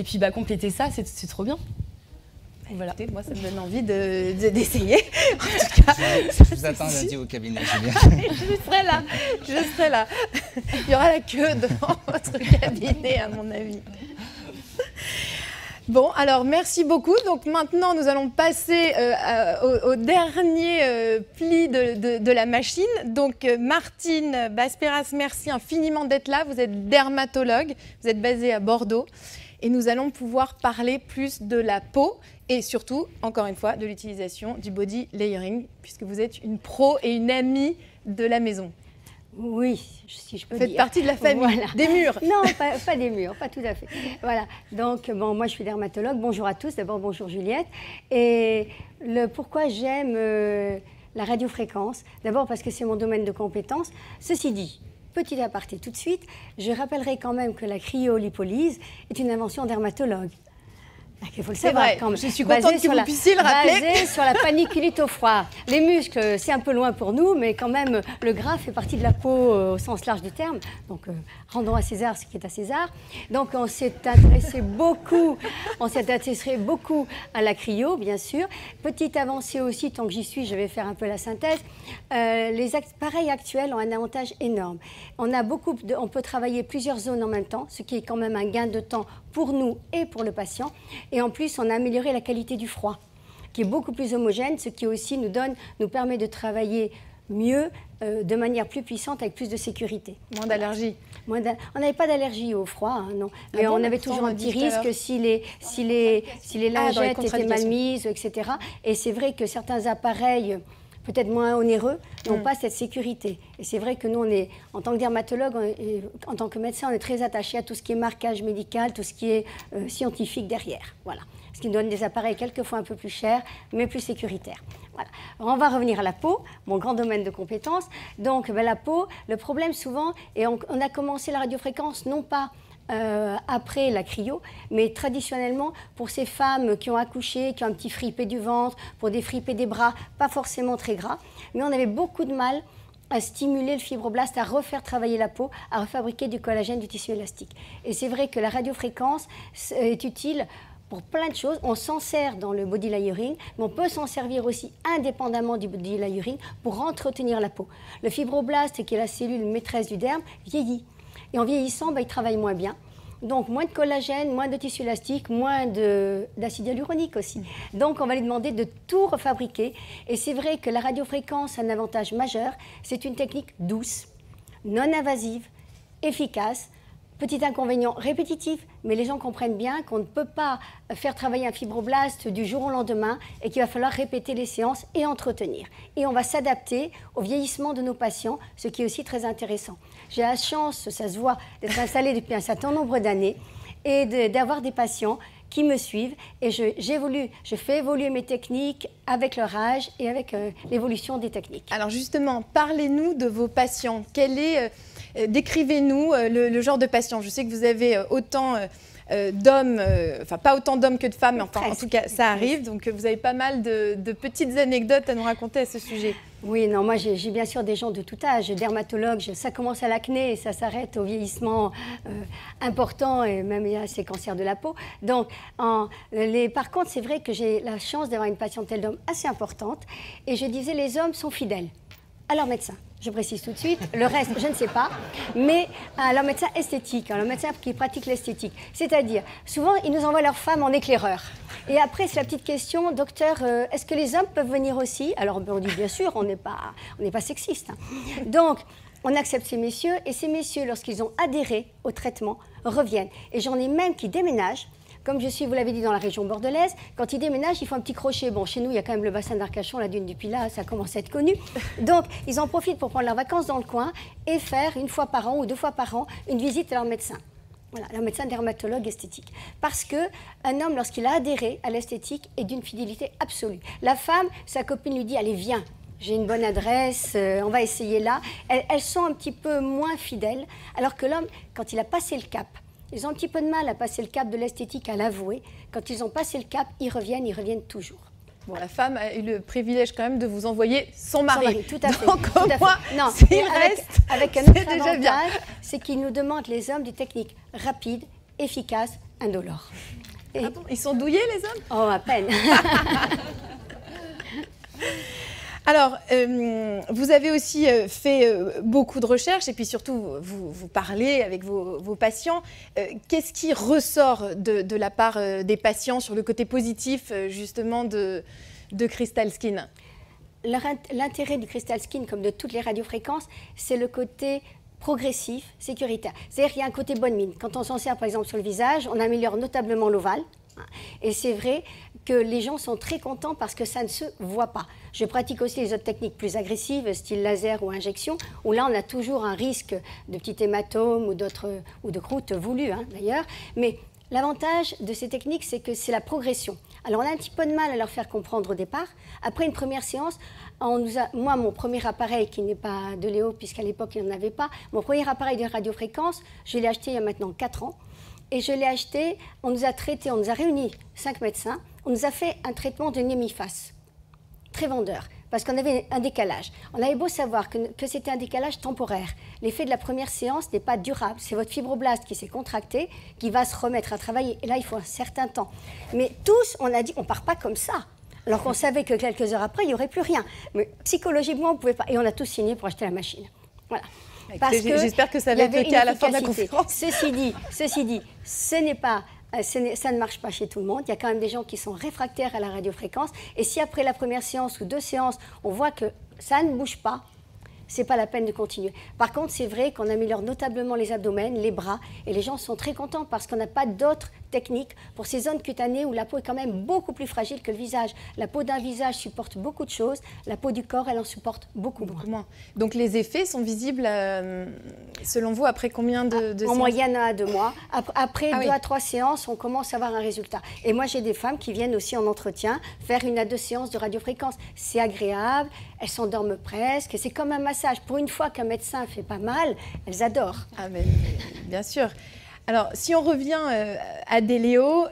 puis compléter ça, c'est trop bien. Voilà. Écoutez, moi, ça me donne envie d'essayer. En tout cas, je vous attends lundi au cabinet, Julien. Je serai là. Il y aura la queue devant votre cabinet, à mon avis. Bon, alors merci beaucoup. Donc maintenant, nous allons passer au dernier pli de la machine. Donc Martine Basperas, merci infiniment d'être là. Vous êtes dermatologue, vous êtes basée à Bordeaux. Et nous allons pouvoir parler plus de la peau et surtout, encore une fois, de l'utilisation du body layering, puisque vous êtes une pro et une amie de la maison. Oui, si je peux dire. Vous faites partie de la famille, voilà. Des murs. Non, pas des murs, pas tout à fait. Voilà, donc moi je suis dermatologue. Bonjour à tous, d'abord bonjour Juliette. Et pourquoi j'aime la radiofréquence, d'abord parce que c'est mon domaine de compétence. Ceci dit, petit aparté tout de suite, je rappellerai quand même que la cryolipolyse est une invention dermatologue. Il faut le savoir quand même. Je suis contente que vous puissiez le rappeler. Basé sur la paniculite au froid. Les muscles, c'est un peu loin pour nous, mais quand même, le gras fait partie de la peau au sens large du terme. Donc, rendons à César ce qui est à César. Donc, on s'est intéressé beaucoup à la cryo, bien sûr. Petite avancée aussi, tant que j'y suis, je vais faire un peu la synthèse. Les appareils actuels ont un avantage énorme. On peut travailler plusieurs zones en même temps, ce qui est quand même un gain de temps pour nous et pour le patient. Et en plus, on a amélioré la qualité du froid, qui est beaucoup plus homogène, ce qui aussi nous permet de travailler mieux, de manière plus puissante, avec plus de sécurité. Moins d'allergie. On n'avait pas d'allergie au froid, hein, non. Mais on avait toujours un petit risque si les lingettes étaient mal mises, etc. Et c'est vrai que certains appareils, peut-être moins onéreux, n'ont pas cette sécurité. Et c'est vrai que nous, en tant que dermatologue, en tant que médecin, on est très attachés à tout ce qui est marquage médical, tout ce qui est scientifique derrière. Voilà. Ce qui nous donne des appareils quelquefois un peu plus chers, mais plus sécuritaires. Voilà. Alors, on va revenir à la peau, mon grand domaine de compétences. Donc, la peau, le problème souvent, et on a commencé la radiofréquence non pas après la cryo, mais traditionnellement pour ces femmes qui ont accouché, qui ont un petit fripé du ventre, pour des fripés des bras, pas forcément très gras, mais on avait beaucoup de mal à stimuler le fibroblast, à refaire travailler la peau, à refabriquer du collagène, du tissu élastique. Et c'est vrai que la radiofréquence est utile pour plein de choses. On s'en sert dans le body layering, mais on peut s'en servir aussi indépendamment du body layering pour entretenir la peau. Le fibroblast, qui est la cellule maîtresse du derme, vieillit. Et en vieillissant, il travaille moins bien. Donc, moins de collagène, moins de tissu élastique, moins d'acide hyaluronique aussi. Donc, on va lui demander de tout refabriquer. Et c'est vrai que la radiofréquence a un avantage majeur. C'est une technique douce, non invasive, efficace. Petit inconvénient répétitif, mais les gens comprennent bien qu'on ne peut pas faire travailler un fibroblaste du jour au lendemain et qu'il va falloir répéter les séances et entretenir. Et on va s'adapter au vieillissement de nos patients, ce qui est aussi très intéressant. J'ai la chance, ça se voit, d'être installée depuis un certain nombre d'années et d'avoir des patients qui me suivent et je fais évoluer mes techniques avec leur âge et avec l'évolution des techniques. Alors justement, parlez-nous de vos patients. Décrivez-nous le genre de patient. Je sais que vous avez autant d'hommes, enfin pas autant d'hommes que de femmes, mais enfin, en tout cas ça arrive. Donc vous avez pas mal de petites anecdotes à nous raconter à ce sujet. Oui, non, moi j'ai bien sûr des gens de tout âge, dermatologue, ça commence à l'acné et ça s'arrête au vieillissement important et même à ces cancers de la peau. Donc, par contre, c'est vrai que j'ai la chance d'avoir une patientèle d'hommes assez importante et je disais les hommes sont fidèles à leur médecin. Je précise tout de suite, le reste, je ne sais pas, mais à leur médecin esthétique, à leur médecin qui pratique l'esthétique. C'est-à-dire, souvent, ils nous envoient leurs femmes en éclaireur. Et après, c'est la petite question, docteur, est-ce que les hommes peuvent venir aussi? Alors, on dit bien sûr, on n'est pas sexiste. Hein. Donc, on accepte ces messieurs, et ces messieurs, lorsqu'ils ont adhéré au traitement, reviennent. Et j'en ai même qui déménagent. Comme je suis, vous l'avez dit, dans la région bordelaise, quand ils déménagent, ils font un petit crochet. Bon, chez nous, il y a quand même le bassin d'Arcachon, la dune du Pilat, ça commence à être connu. Donc, ils en profitent pour prendre leurs vacances dans le coin et faire une fois par an ou 2 fois par an une visite à leur médecin. Voilà, leur médecin dermatologue esthétique. Parce qu'un homme, lorsqu'il a adhéré à l'esthétique, est d'une fidélité absolue. La femme, sa copine lui dit, allez, viens. J'ai une bonne adresse, on va essayer là. Elles sont un petit peu moins fidèles, alors que l'homme, quand il a passé le cap, ils ont un petit peu de mal à passer le cap de l'esthétique, à l'avouer. Quand ils ont passé le cap, ils reviennent toujours. Bon, la femme a eu le privilège quand même de vous envoyer son mari. Tout à fait. Donc tout au moins, non, s'il reste, avec un autre avantage, c'est qu'ils nous demandent, les hommes, des techniques rapides, efficaces, indolores. Et... Ah bon, ils sont douillés, les hommes? Oh, à peine. Alors, vous avez aussi fait beaucoup de recherches et puis surtout, vous parlez avec vos patients. Qu'est-ce qui ressort de la part des patients sur le côté positif, justement, de Crystal Skin? L'intérêt du Crystal Skin, comme de toutes les radiofréquences, c'est le côté progressif, sécuritaire. C'est-à-dire qu'il y a un côté bonne mine. Quand on s'en sert, par exemple, sur le visage, on améliore notablement l'ovale. Et c'est vrai que les gens sont très contents parce que ça ne se voit pas. Je pratique aussi les autres techniques plus agressives, style laser ou injection, où là on a toujours un risque de petits hématomes ou de croûtes voulues d'ailleurs. Mais l'avantage de ces techniques, c'est que c'est la progression. Alors on a un petit peu de mal à leur faire comprendre au départ. Après une première séance, moi mon premier appareil, qui n'est pas de Léo puisqu'à l'époque il n'en avait pas, mon premier appareil de radiofréquence, je l'ai acheté il y a maintenant 4 ans. Et je l'ai acheté, on nous a traité, on nous a réunis 5 médecins, on nous a fait un traitement de némiphase, très vendeur, parce qu'on avait un décalage. On avait beau savoir que c'était un décalage temporaire. L'effet de la première séance n'est pas durable. C'est votre fibroblaste qui s'est contracté, qui va se remettre à travailler. Et là, il faut un certain temps. Mais tous, on a dit, on ne part pas comme ça. Alors qu'on savait que quelques heures après, il n'y aurait plus rien. Mais psychologiquement, on ne pouvait pas. Et on a tous signé pour acheter la machine. Voilà. J'espère que ça va être le cas à la fin de la conférence. Ceci dit, ça ne marche pas chez tout le monde. Il y a quand même des gens qui sont réfractaires à la radiofréquence. Et si après la première séance ou 2 séances, on voit que ça ne bouge pas, ce n'est pas la peine de continuer. Par contre, c'est vrai qu'on améliore notablement les abdomens, les bras, et les gens sont très contents parce qu'on n'a pas d'autres techniques pour ces zones cutanées où la peau est quand même beaucoup plus fragile que le visage. La peau d'un visage supporte beaucoup de choses, la peau du corps, elle en supporte beaucoup moins. Donc les effets sont visibles, selon vous, après combien de séances? En moyenne, 1 à 2 mois. Après 2 à 3 séances, on commence à avoir un résultat. Et moi, j'ai des femmes qui viennent aussi en entretien faire 1 à 2 séances de radiofréquence. C'est agréable, elles s'endorment presque, c'est comme un massage. Pour une fois qu'un médecin fait pas mal, elles adorent. Ah mais bien sûr. Alors, si on revient à Déléo,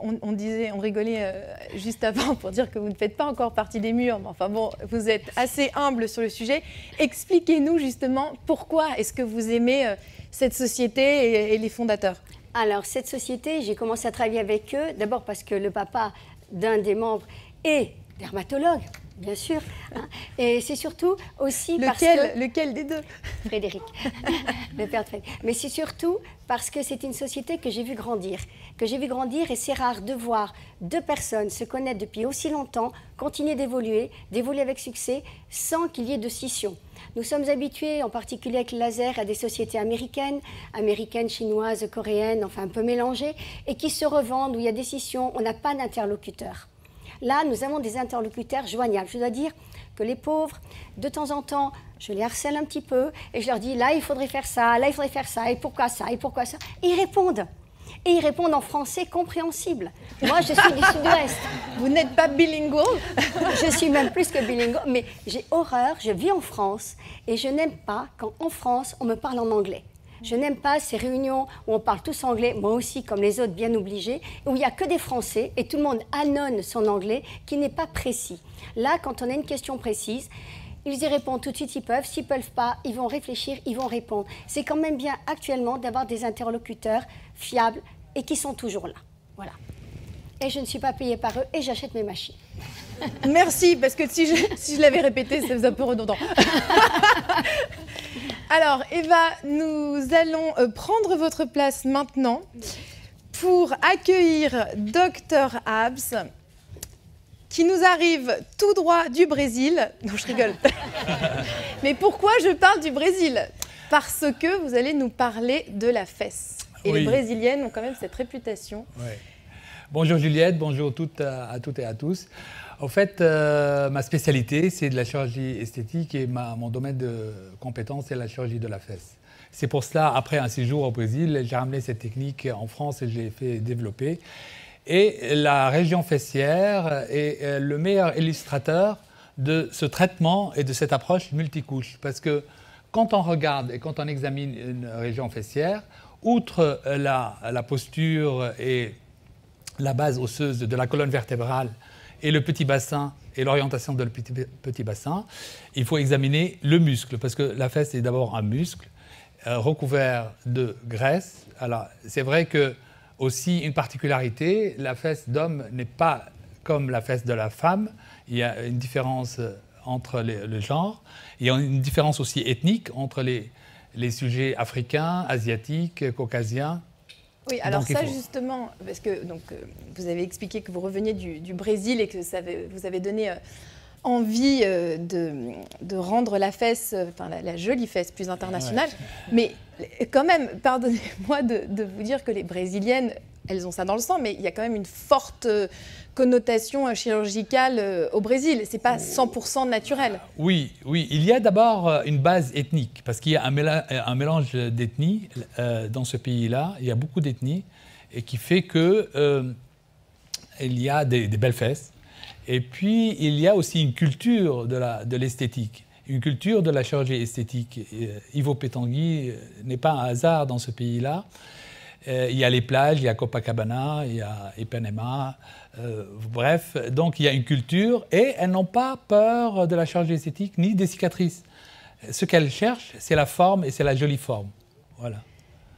on rigolait juste avant pour dire que vous ne faites pas encore partie des murs, mais enfin bon, vous êtes assez humble sur le sujet. Expliquez-nous justement pourquoi est-ce que vous aimez cette société et les fondateurs. Alors, cette société, j'ai commencé à travailler avec eux, d'abord parce que le papa d'un des membres est dermatologue. Bien sûr. Hein. Et c'est surtout aussi Lequel des deux? Frédéric, le père de Frédéric. Mais c'est surtout parce que c'est une société que j'ai vu grandir. Et c'est rare de voir deux personnes se connaître depuis aussi longtemps, continuer d'évoluer avec succès, sans qu'il y ait de scission. Nous sommes habitués, en particulier avec le laser, à des sociétés américaines, chinoises, coréennes, enfin un peu mélangées, et qui se revendent, où il y a des scissions, on n'a pas d'interlocuteur. Là, nous avons des interlocuteurs joignables. Je dois dire que les pauvres, de temps en temps, je les harcèle un petit peu et je leur dis, là, il faudrait faire ça, là, il faudrait faire ça, et pourquoi ça, et pourquoi ça. Et ils répondent. Et ils répondent en français compréhensible. Moi, je suis du sud-ouest. Vous n'êtes pas bilingual? Je suis même plus que bilingual, mais j'ai horreur, je vis en France et je n'aime pas quand en France, on me parle en anglais. Je n'aime pas ces réunions où on parle tous anglais, moi aussi, comme les autres, bien obligés, où il n'y a que des Français et tout le monde annonce son anglais qui n'est pas précis. Là, quand on a une question précise, ils y répondent tout de suite, ils peuvent. S'ils ne peuvent pas, ils vont réfléchir, ils vont répondre. C'est quand même bien actuellement d'avoir des interlocuteurs fiables et qui sont toujours là. Voilà. Et je ne suis pas payée par eux et j'achète mes machines. Merci, parce que si je l'avais répété, ça faisait un peu redondant. Alors, Eva, nous allons prendre votre place maintenant pour accueillir Dr Abs, qui nous arrive tout droit du Brésil. Non, je rigole. Mais pourquoi je parle du Brésil? Parce que vous allez nous parler de la fesse. Et les Brésiliennes ont quand même cette réputation. Oui. Bonjour Juliette, bonjour à toutes et à tous. En fait, ma spécialité, c'est de la chirurgie esthétique et mon domaine de compétence, c'est la chirurgie de la fesse. C'est pour cela, après un séjour au Brésil, j'ai ramené cette technique en France et je l'ai fait développer. Et la région fessière est le meilleur illustrateur de ce traitement et de cette approche multicouche. Parce que quand on regarde et quand on examine une région fessière, outre la posture et la base osseuse de la colonne vertébrale, et le petit bassin et l'orientation de le petit bassin, il faut examiner le muscle, parce que la fesse est d'abord un muscle recouvert de graisse. Alors, c'est vrai que aussi une particularité, la fesse d'homme n'est pas comme la fesse de la femme. Il y a une différence entre le genre. Il y a une différence aussi ethnique entre les sujets africains, asiatiques, caucasiens. Oui, alors ça justement, parce que vous avez expliqué que vous reveniez du Brésil et que ça vous avez donné envie de rendre la fesse, enfin la jolie fesse plus internationale. Ouais. Mais quand même, pardonnez-moi de vous dire que les Brésiliennes, elles ont ça dans le sang, mais il y a quand même une forte connotation chirurgicale au Brésil. Ce n'est pas 100% naturel. Oui, il y a d'abord une base ethnique, parce qu'il y a un mélange d'ethnies dans ce pays-là. Il y a beaucoup d'ethnies, et qui fait qu'il y a des belles fesses. Et puis, il y a aussi une culture de l'esthétique, une culture de la chirurgie esthétique. Ivo Pétanguy n'est pas un hasard dans ce pays-là. Il y a les plages, il y a Copacabana, il y a Ipanema, bref, donc il y a une culture et elles n'ont pas peur de la chirurgie esthétique ni des cicatrices. Ce qu'elles cherchent, c'est la forme et c'est la jolie forme. Voilà.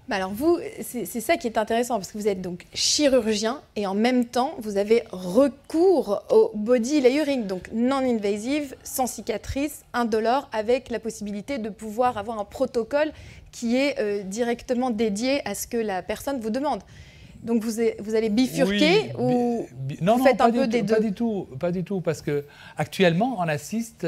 Bah alors vous, c'est ça qui est intéressant parce que vous êtes donc chirurgien et en même temps, vous avez recours au body layering, donc non-invasive, sans cicatrice, indolore, avec la possibilité de pouvoir avoir un protocole qui est directement dédié à ce que la personne vous demande. Donc vous allez bifurquer ou vous faites un peu des deux? Pas du tout, parce que actuellement on assiste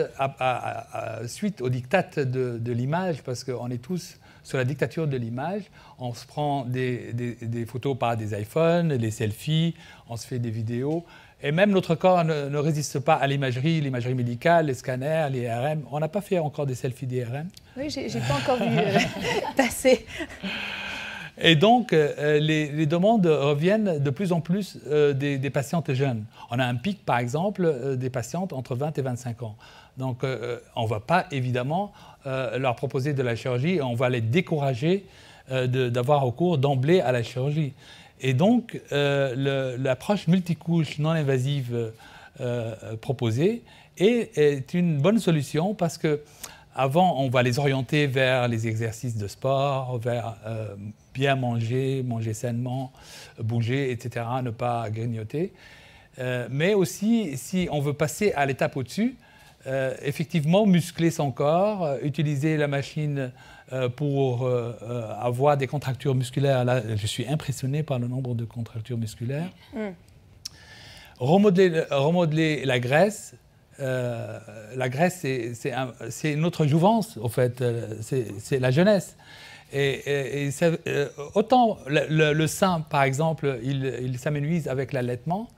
suite au diktat de l'image, parce qu'on est tous sur la dictature de l'image. On se prend des photos par des iPhones, des selfies, on se fait des vidéos. Et même notre corps ne résiste pas à l'imagerie médicale, les scanners, les IRM. On n'a pas fait encore des selfies d'IRM. Oui, j'ai pas encore vu passer. Et donc, les demandes reviennent de plus en plus des patientes jeunes. On a un pic, par exemple, des patientes entre 20 et 25 ans. Donc, on ne va pas, évidemment, leur proposer de la chirurgie et on va les décourager d'avoir recours d'emblée à la chirurgie. Et donc, l'approche multicouche non invasive proposée est une bonne solution parce qu'avant, on va les orienter vers les exercices de sport, vers bien manger sainement, bouger, etc., ne pas grignoter. Mais aussi, si on veut passer à l'étape au-dessus, effectivement, muscler son corps, utiliser la machine pour avoir des contractures musculaires. Là, je suis impressionné par le nombre de contractures musculaires. Remodeler la graisse. La graisse, c'est notre jouvence, au fait. C'est la jeunesse. Et autant le sein, par exemple, il s'amenuise avec l'allaitement.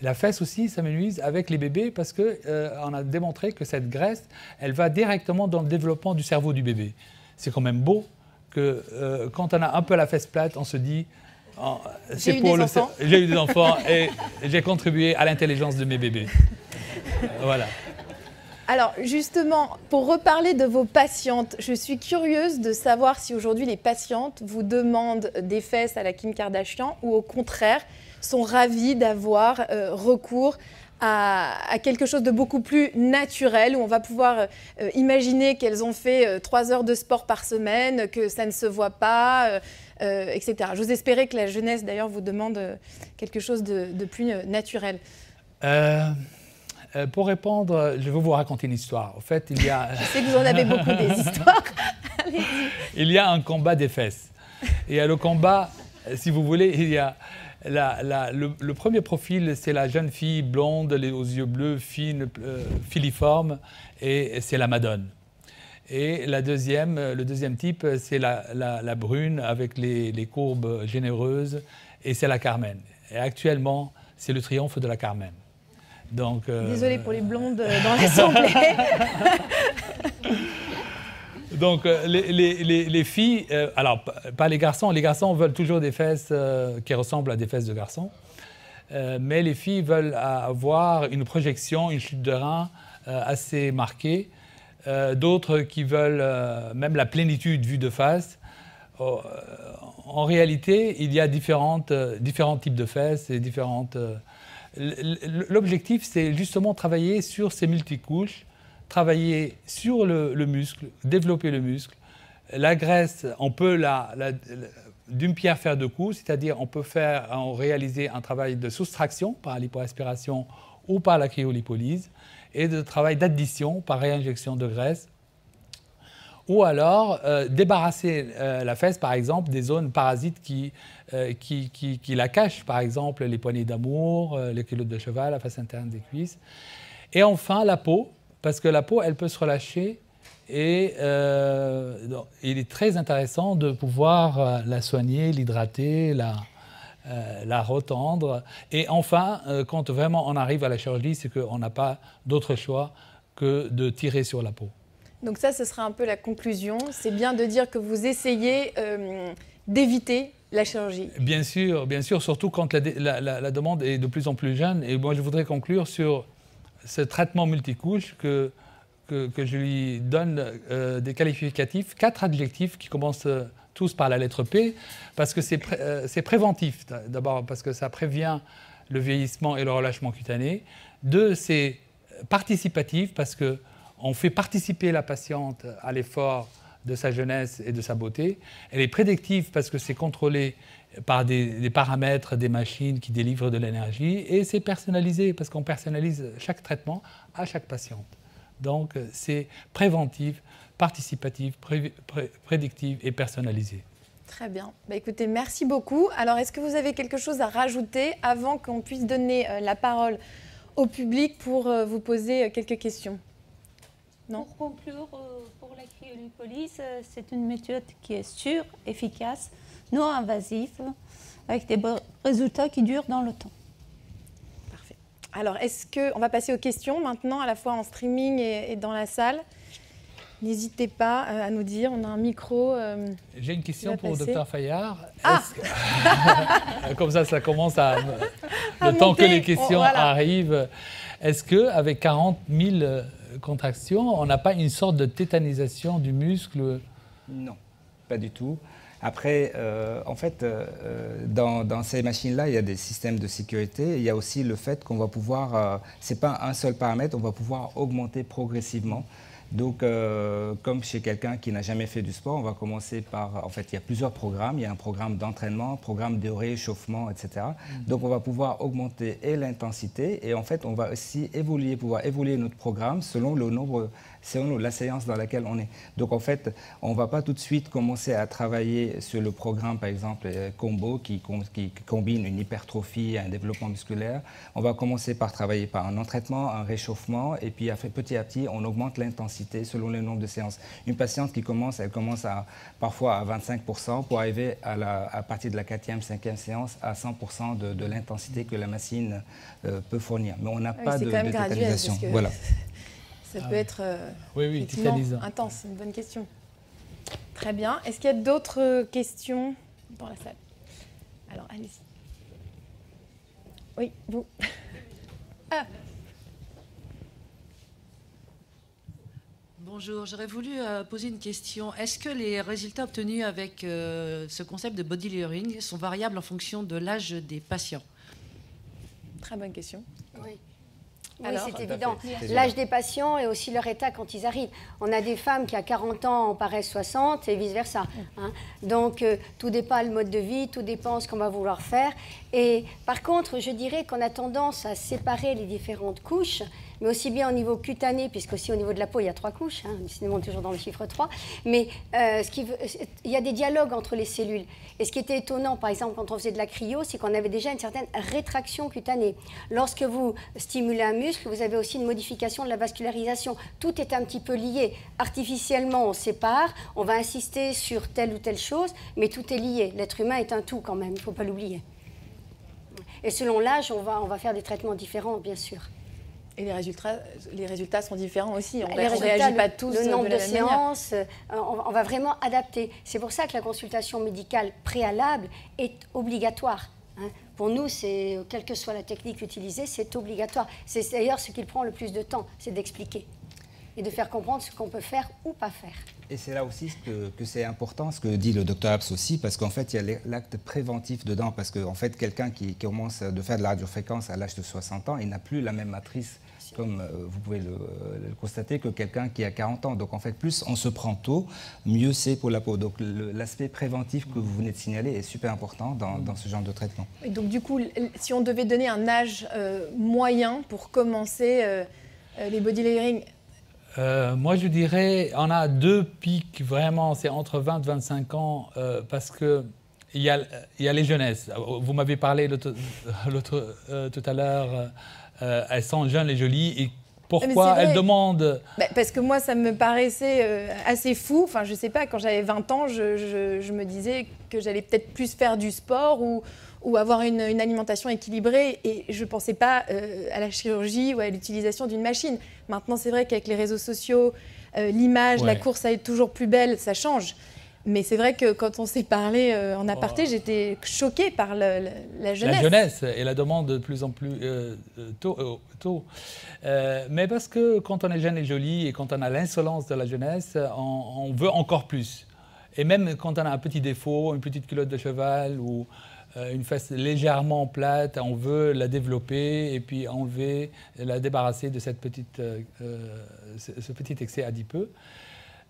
La fesse aussi s'amenuise avec les bébés parce qu'on a démontré que cette graisse, elle va directement dans le développement du cerveau du bébé. C'est quand même beau que quand on a un peu la fesse plate, on se dit j'ai eu des enfants et j'ai contribué à l'intelligence de mes bébés. Voilà. Alors justement, pour reparler de vos patientes, je suis curieuse de savoir si aujourd'hui les patientes vous demandent des fesses à la Kim Kardashian ou au contraire sont ravies d'avoir recours à quelque chose de beaucoup plus naturel où on va pouvoir imaginer qu'elles ont fait 3 heures de sport par semaine, que ça ne se voit pas, etc. J'ose espérer que la jeunesse d'ailleurs vous demande quelque chose de plus naturel. Pour répondre, je vais vous raconter une histoire. En fait, il y a... Je sais que vous en avez beaucoup des histoires. Il y a un combat des fesses. Et à le combat, si vous voulez, il y a le premier profil, c'est la jeune fille blonde, aux yeux bleus, fine, filiforme, et c'est la Madone. Et le deuxième type, c'est la brune avec les courbes généreuses, et c'est la Carmen. Et actuellement, c'est le triomphe de la Carmen. Donc, désolée pour les blondes dans l'assemblée. Donc les filles, alors pas les garçons veulent toujours des fesses qui ressemblent à des fesses de garçons, mais les filles veulent avoir une projection, une chute de rein assez marquée, d'autres qui veulent même la plénitude vue de face. En réalité, il y a différents types de fesses et différentes... L'objectif, c'est justement travailler sur ces multicouches, travailler sur le muscle, développer le muscle. La graisse, on peut d'une pierre faire deux coups, c'est-à-dire on peut réaliser un travail de soustraction par lipoaspiration ou par la cryolipolyse et de travail d'addition par réinjection de graisse. Ou alors débarrasser la fesse, par exemple, des zones parasites qui la cachent, par exemple les poignées d'amour, les culottes de cheval, la face interne des cuisses. Et enfin, la peau, parce que la peau, elle peut se relâcher et il est très intéressant de pouvoir la soigner, l'hydrater, la retendre. Et enfin, quand vraiment on arrive à la chirurgie, c'est qu'on n'a pas d'autre choix que de tirer sur la peau. Donc ça, ce sera un peu la conclusion. C'est bien de dire que vous essayez d'éviter la chirurgie. Bien sûr, surtout quand la demande est de plus en plus jeune. Et moi, je voudrais conclure sur ce traitement multicouche que je lui donne des qualificatifs, 4 adjectifs qui commencent tous par la lettre P, parce que c'est préventif. D'abord parce que ça prévient le vieillissement et le relâchement cutané. 2, c'est participatif, parce que on fait participer la patiente à l'effort de sa jeunesse et de sa beauté. Elle est prédictive parce que c'est contrôlé par des paramètres, des machines qui délivrent de l'énergie. Et c'est personnalisé parce qu'on personnalise chaque traitement à chaque patiente. Donc c'est préventif, participatif, prédictif et personnalisé. Très bien. Bah, écoutez, merci beaucoup. Alors, est-ce que vous avez quelque chose à rajouter avant qu'on puisse donner la parole au public pour vous poser quelques questions ? Non. Pour conclure, pour la cryolipolyse, c'est une méthode qui est sûre, efficace, non invasive, avec des résultats qui durent dans le temps. Parfait. Alors, on va passer aux questions maintenant, à la fois en streaming et dans la salle. N'hésitez pas à nous dire, on a un micro. J'ai une question pour le docteur Fayard. Ah Comme ça commence le temps que les questions arrivent. Est-ce qu'avec 40 000 contractions, on n'a pas une sorte de tétanisation du muscle? Non, pas du tout. Après, en fait, dans ces machines-là, il y a des systèmes de sécurité. Il y a aussi le fait qu'on va pouvoir, ce n'est pas un seul paramètre, on va pouvoir augmenter progressivement Donc, comme chez quelqu'un qui n'a jamais fait du sport, on va commencer par... En fait, il y a plusieurs programmes. Il y a un programme d'entraînement, programme de réchauffement, etc. Donc, on va pouvoir augmenter et l'intensité et en fait, on va aussi pouvoir évoluer notre programme selon le nombre... selon la séance dans laquelle on est. Donc en fait, on ne va pas tout de suite commencer à travailler sur le programme, par exemple, combo, qui combine une hypertrophie et un développement musculaire. On va commencer par travailler par un entraînement, un réchauffement, et puis petit à petit, on augmente l'intensité selon le nombre de séances. Une patiente qui commence, elle commence parfois à 25% pour arriver à partir de la 4e, 5e séance à 100% de l'intensité que la machine peut fournir. Mais on n'a pas de tétanisation. Voilà. Ça peut être oui, intense, c'est une bonne question. Très bien. Est-ce qu'il y a d'autres questions dans la salle? Alors, allez-y. Oui, vous. Ah. Bonjour, j'aurais voulu poser une question. Est-ce que les résultats obtenus avec ce concept de body layering sont variables en fonction de l'âge des patients? Très bonne question. Oui. Oui, c'est évident. L'âge des patients et aussi leur état quand ils arrivent. On a des femmes qui, à 40 ans, en paraissent 60 et vice-versa. Hein. Donc, tout dépend le mode de vie, tout dépend ce qu'on va vouloir faire. Et par contre, je dirais qu'on a tendance à séparer les différentes couches, mais aussi bien au niveau cutané, puisqu'aussi au niveau de la peau, il y a 3 couches, hein, décidément toujours dans le chiffre 3, mais il y a des dialogues entre les cellules. Et ce qui était étonnant, par exemple, quand on faisait de la cryo, c'est qu'on avait déjà une certaine rétraction cutanée. Lorsque vous stimulez un muscle, vous avez aussi une modification de la vascularisation. Tout est un petit peu lié. Artificiellement, on sépare, on va insister sur telle ou telle chose, mais tout est lié. L'être humain est un tout quand même, il ne faut pas l'oublier. Et selon l'âge, on va faire des traitements différents, bien sûr. Et les résultats sont différents aussi. On ne réagit pas tous le nombre de la de séances, on va vraiment adapter. C'est pour ça que la consultation médicale préalable est obligatoire. Hein. Pour nous, quelle que soit la technique utilisée, c'est obligatoire. C'est d'ailleurs ce qui prend le plus de temps, c'est d'expliquer et de faire comprendre ce qu'on peut faire ou pas faire. Et c'est là aussi que c'est important, ce que dit le Dr Abs aussi, parce qu'en fait, il y a l'acte préventif dedans, parce qu'en fait, quelqu'un qui commence de faire de la radiofréquence à l'âge de 60 ans, il n'a plus la même matrice, comme vous pouvez le constater, que quelqu'un qui a 40 ans. Donc en fait, plus on se prend tôt, mieux c'est pour la peau. Donc l'aspect préventif que vous venez de signaler est super important dans ce genre de traitement. Et donc du coup, si on devait donner un âge moyen pour commencer les body layering, moi, je dirais, on a 2 pics vraiment, c'est entre 20 et 25 ans, parce qu'il y a les jeunesses. Vous m'avez parlé tout à l'heure, elles sont jeunes et jolies, et pourquoi elles demandent... Parce que moi, ça me paraissait assez fou. Enfin, je ne sais pas, quand j'avais 20 ans, je me disais que j'allais peut-être plus faire du sport ou avoir une alimentation équilibrée. Et je ne pensais pas à la chirurgie ou à l'utilisation d'une machine. Maintenant, c'est vrai qu'avec les réseaux sociaux, l'image, la course à être toujours plus belle, ça change. Mais c'est vrai que quand on s'est parlé en aparté, j'étais choquée par la jeunesse. La jeunesse et la demande de plus en plus tôt. Mais parce que quand on est jeune et joli et quand on a l'insolence de la jeunesse, on veut encore plus. Et même quand on a un petit défaut, une petite culotte de cheval ou une fesse légèrement plate, on veut la développer et puis enlever, la débarrasser de ce petit excès adipeux.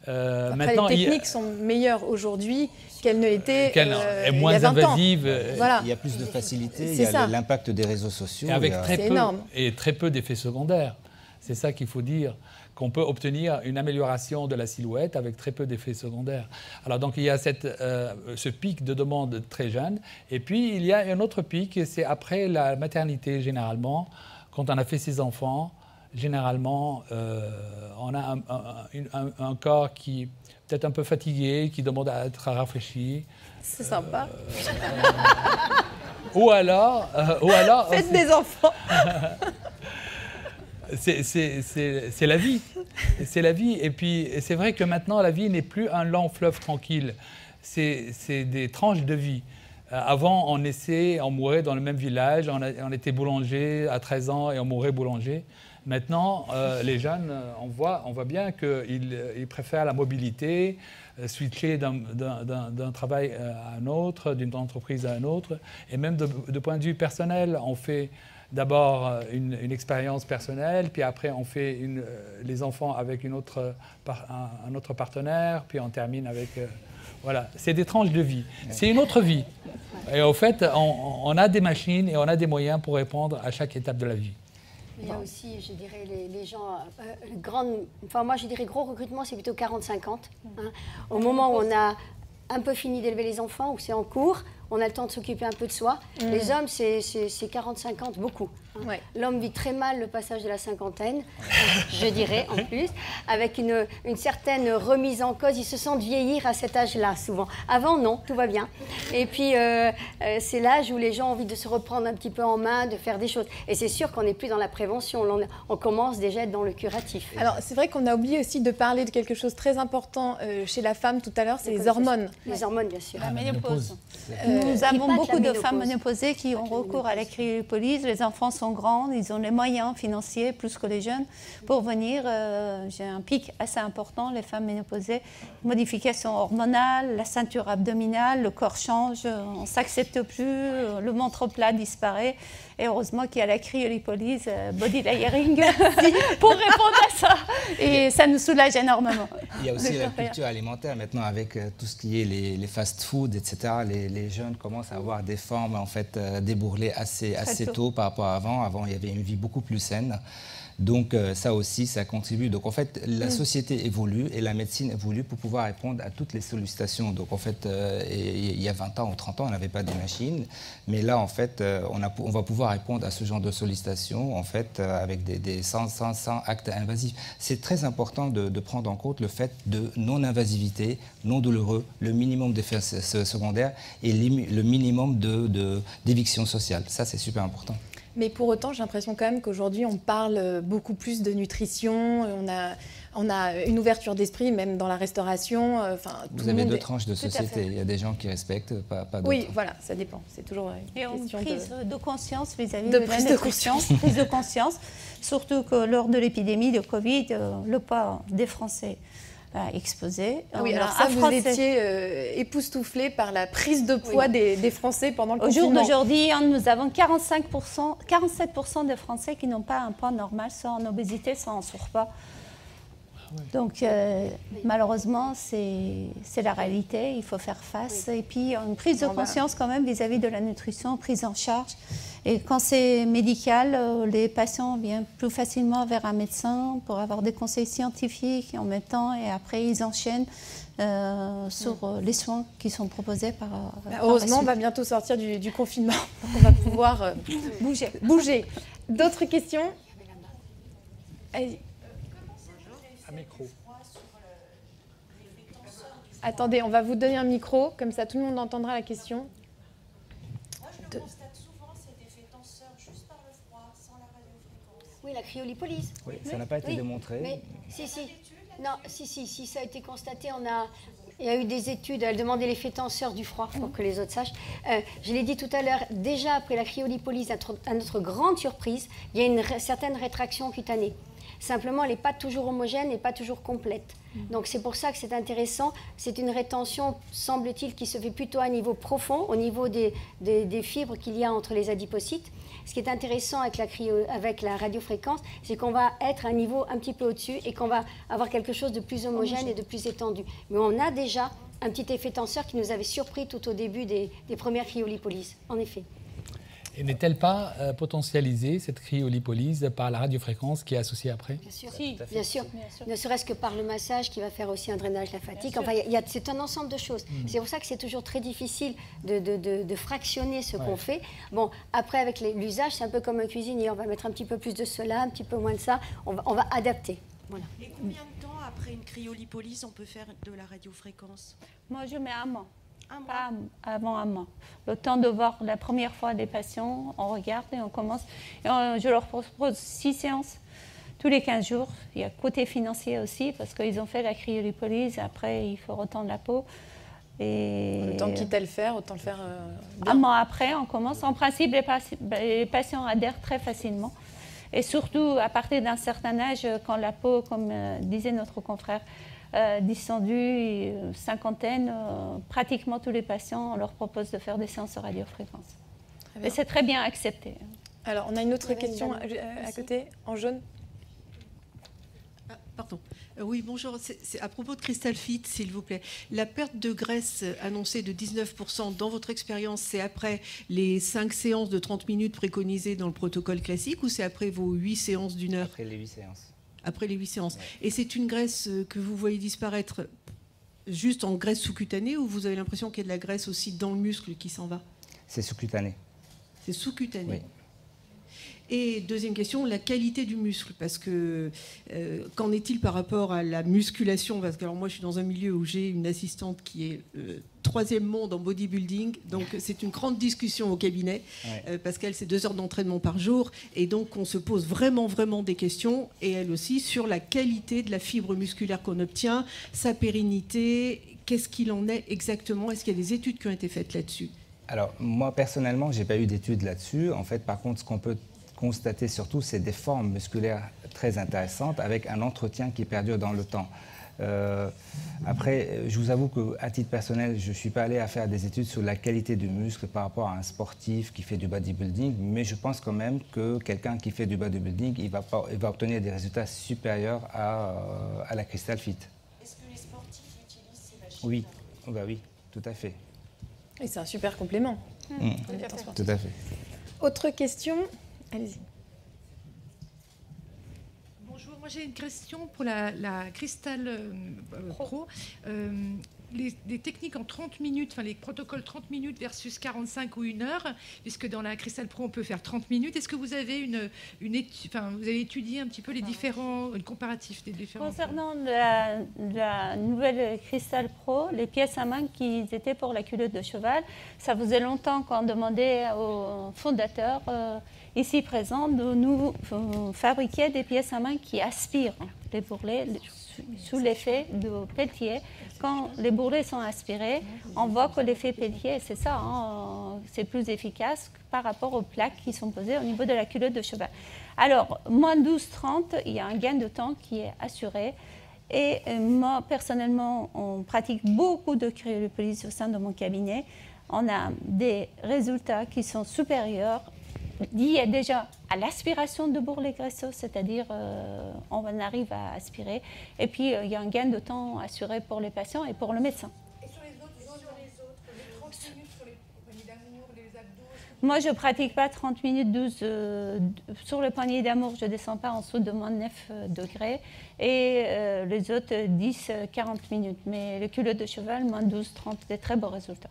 Après, les techniques sont meilleures aujourd'hui qu'elles ne l'étaient il y a 20 moins invasives. Voilà. Il y a plus de facilité, il y a l'impact des réseaux sociaux. Avec très peu d'effets secondaires. C'est ça qu'il faut dire, qu'on peut obtenir une amélioration de la silhouette avec très peu d'effets secondaires. Alors donc il y a ce pic de demande très jeune. Et puis il y a un autre pic, c'est après la maternité généralement, quand on a fait ses enfants. Généralement, on a un corps qui est peut-être un peu fatigué, qui demande à être rafraîchi. C'est sympa. Ou alors faites des enfants. C'est la vie. C'est la vie. Et puis, c'est vrai que maintenant, la vie n'est plus un lent fleuve tranquille. C'est des tranches de vie. Avant, on mourait dans le même village. On était boulanger à 13 ans et on mourait boulanger. Maintenant, les jeunes, on voit bien qu'ils préfèrent la mobilité, switcher d'un travail à un autre, d'une entreprise à une autre. Et même de point de vue personnel, on fait d'abord une expérience personnelle, puis après on fait les enfants avec un autre partenaire, puis on termine avec... voilà, c'est des tranches de vie. C'est une autre vie. Et au fait, on a des machines et on a des moyens pour répondre à chaque étape de la vie. Il y a aussi, je dirais, les gens... moi, je dirais gros recrutement, c'est plutôt 40-50. Hein. Au moment où on a un peu fini d'élever les enfants, où c'est en cours, on a le temps de s'occuper un peu de soi. Les hommes, c'est 40-50, beaucoup. Hein. Ouais. L'homme vit très mal le passage de la cinquantaine, je dirais, en plus, avec une certaine remise en cause. Ils se sentent vieillir à cet âge-là, souvent. Avant, non, tout va bien. Et puis, c'est l'âge où les gens ont envie de se reprendre un petit peu en main, de faire des choses. Et c'est sûr qu'on n'est plus dans la prévention. On commence déjà à être dans le curatif. Alors, c'est vrai qu'on a oublié aussi de parler de quelque chose de très important chez la femme tout à l'heure, c'est les hormones. Les hormones, bien sûr. La ménopause. Nous avons beaucoup de femmes ménopausées qui ont recours à la cryolipolyse. Les enfants sont grands, ils ont les moyens financiers, plus que les jeunes, pour venir. J'ai un pic assez important, les femmes ménopausées. Modification hormonale, la ceinture abdominale, le corps change, on ne s'accepte plus, le ventre plat disparaît. Et heureusement qu'il y a la cryolipolyse, body layering, pour répondre à ça. Et ça nous soulage énormément. Il y a aussi la culture alimentaire maintenant avec tout ce qui est les fast-foods, etc. Les jeunes commencent à avoir des formes en fait débourrelées assez tôt par rapport à avant. Avant, il y avait une vie beaucoup plus saine. Donc ça aussi, ça contribue. Donc en fait, la société évolue et la médecine évolue pour pouvoir répondre à toutes les sollicitations. Donc en fait, il y a 20 ans ou 30 ans, on n'avait pas de machines. Mais là, en fait, on va pouvoir répondre à ce genre de sollicitations en fait, avec sans actes invasifs. C'est très important de prendre en compte le fait de non-invasivité, non douloureux, le minimum d'effets secondaires et le minimum d'éviction sociale. Ça, c'est super important. Mais pour autant, j'ai l'impression quand même qu'aujourd'hui, on parle beaucoup plus de nutrition. On a une ouverture d'esprit, même dans la restauration. Vous avez deux tranches de société. Il y a des gens qui respectent, pas d'autres. Oui, voilà, ça dépend. C'est toujours une question prise de conscience vis-à-vis de la nutrition. Prise de conscience, surtout que lors de l'épidémie de Covid, le poids des Français exposé. Oui, alors ça, vous étiez époustouflé par la prise de poids des Français pendant le confinement. Au jour d'aujourd'hui, nous avons 47% des Français qui n'ont pas un poids normal, soit en obésité, soit en surpoids. Donc, malheureusement, c'est la réalité, il faut faire face. Et puis, une prise de conscience quand même vis-à-vis de la nutrition, prise en charge. Et quand c'est médical, les patients viennent plus facilement vers un médecin pour avoir des conseils scientifiques en même temps. Et après, ils enchaînent sur les soins qui sont proposés par heureusement, on va bientôt sortir du confinement. Donc on va pouvoir bouger. D'autres questions? Allez. Un micro. Attendez, on va vous donner un micro, comme ça tout le monde entendra la question. Moi, je constate souvent cet effet tenseur juste par le froid, sans la radiofréquence. Oui, la cryolipolyse. Oui, ça n'a pas été démontré. Mais si, ça a été constaté. Il y a eu des études, elles demandaient l'effet tenseur du froid, pour que les autres sachent. Je l'ai dit tout à l'heure, déjà après la cryolipolyse, à notre grande surprise, il y a une certaine rétraction cutanée. Simplement, elle n'est pas toujours homogène et pas toujours complète. Donc c'est pour ça que c'est intéressant. C'est une rétention, semble-t-il, qui se fait plutôt à un niveau profond, au niveau des fibres qu'il y a entre les adipocytes. Ce qui est intéressant avec la radiofréquence, c'est qu'on va être à un niveau un petit peu au-dessus et qu'on va avoir quelque chose de plus homogène et de plus étendu. Mais on a déjà un petit effet tenseur qui nous avait surpris tout au début des premières cryolipolyses, en effet. Et n'est-elle pas potentialisée, cette cryolipolyse, par la radiofréquence qui est associée après? Bien sûr, bien sûr. Ne serait-ce que par le massage qui va faire aussi un drainage lymphatique. Enfin, c'est un ensemble de choses. C'est pour ça que c'est toujours très difficile de fractionner ce qu'on fait. Bon, après, avec l'usage, c'est un peu comme un cuisinier. On va mettre un petit peu plus de cela, un petit peu moins de ça. On va adapter. Voilà. Et combien de temps après une cryolipolyse on peut faire de la radiofréquence? Moi, je mets un mois. Pas avant un mois. Le temps de voir la première fois des patients, on regarde et on commence. Et je leur propose 6 séances tous les 15 jours. Il y a côté financier aussi, parce qu'ils ont fait la cryolipolyse. Après, il faut retendre la peau. Et le temps quitte à le faire, autant le faire bien. Un mois après, on commence. En principe, les patients adhèrent très facilement. Et surtout, à partir d'un certain âge, quand la peau, comme disait notre confrère, distendue, cinquantaine, pratiquement tous les patients, on leur propose de faire des séances de radiofréquence. Et c'est très bien accepté. Alors, on a une autre question à côté, en jaune. Pardon. Oui, bonjour. C'est à propos de Crystal Fit, s'il vous plaît. La perte de graisse annoncée de 19%, dans votre expérience, c'est après les 5 séances de 30 minutes préconisées dans le protocole classique ou c'est après vos 8 séances d'1 heure? Après les 8 séances. Après les 8 séances. Ouais. Et c'est une graisse que vous voyez disparaître juste en graisse sous-cutanée ou vous avez l'impression qu'il y a de la graisse aussi dans le muscle qui s'en va? C'est sous-cutané. C'est sous-cutané. Oui. Et deuxième question, la qualité du muscle, parce que qu'en est-il par rapport à la musculation? Parce que alors moi je suis dans un milieu où j'ai une assistante qui est troisième monde en bodybuilding, donc c'est une grande discussion au cabinet, parce qu'elle c'est 2 heures d'entraînement par jour, et donc on se pose vraiment des questions, et elle aussi, sur la qualité de la fibre musculaire qu'on obtient, sa pérennité, qu'est-ce qu'il en est exactement? Est-ce qu'il y a des études qui ont été faites là-dessus? Alors moi personnellement, j'ai pas eu d'études là-dessus. En fait, par contre, ce qu'on peut constater surtout, c'est des formes musculaires très intéressantes avec un entretien qui perdure dans le temps. Après, je vous avoue qu'à titre personnel, je ne suis pas allé à faire des études sur la qualité du muscle par rapport à un sportif qui fait du bodybuilding, mais je pense quand même que quelqu'un qui fait du bodybuilding, il va obtenir des résultats supérieurs à la Crystal Fit. Est-ce que les sportifs utilisent ces machines? Oui, bah oui, tout à fait. Et c'est un super complément. Tout à fait. Autre question? Allez-y. Bonjour, moi j'ai une question pour la Crystal Pro. Les techniques en 30 minutes, enfin les protocoles 30 minutes versus 45 ou 1 heure, puisque dans la Crystal Pro on peut faire 30 minutes. Est-ce que vous avez vous avez étudié un petit peu les différents, le comparatif des différents? Concernant la nouvelle Crystal Pro, les pièces à main qui étaient pour la culotte de cheval, ça faisait longtemps qu'on demandait aux fondateurs ici présents de nous fabriquer des pièces à main qui aspirent les bourrelets sous l'effet de Peltier. Quand les bourrelets sont aspirés, on voit que l'effet Peltier, c'est ça, hein, c'est plus efficace par rapport aux plaques qui sont posées au niveau de la culotte de cheval. Alors, moins 12-30, il y a un gain de temps qui est assuré. Et moi, personnellement, on pratique beaucoup de cryolipolyse au sein de mon cabinet. On a des résultats qui sont supérieurs liés déjà à l'aspiration de bourrelets graisseux, c'est-à-dire on arrive à aspirer. Et puis, il y a un gain de temps assuré pour les patients et pour le médecin. Et sur les autres, les 30 minutes sur les poignées d'amour, les abdos? Moi, je ne pratique pas 30 minutes 12. Sur le poignet d'amour, je ne descends pas en dessous de moins 9 degrés. Et les autres, 10-40 minutes. Mais le culotte de cheval, moins 12-30, des très beaux résultats.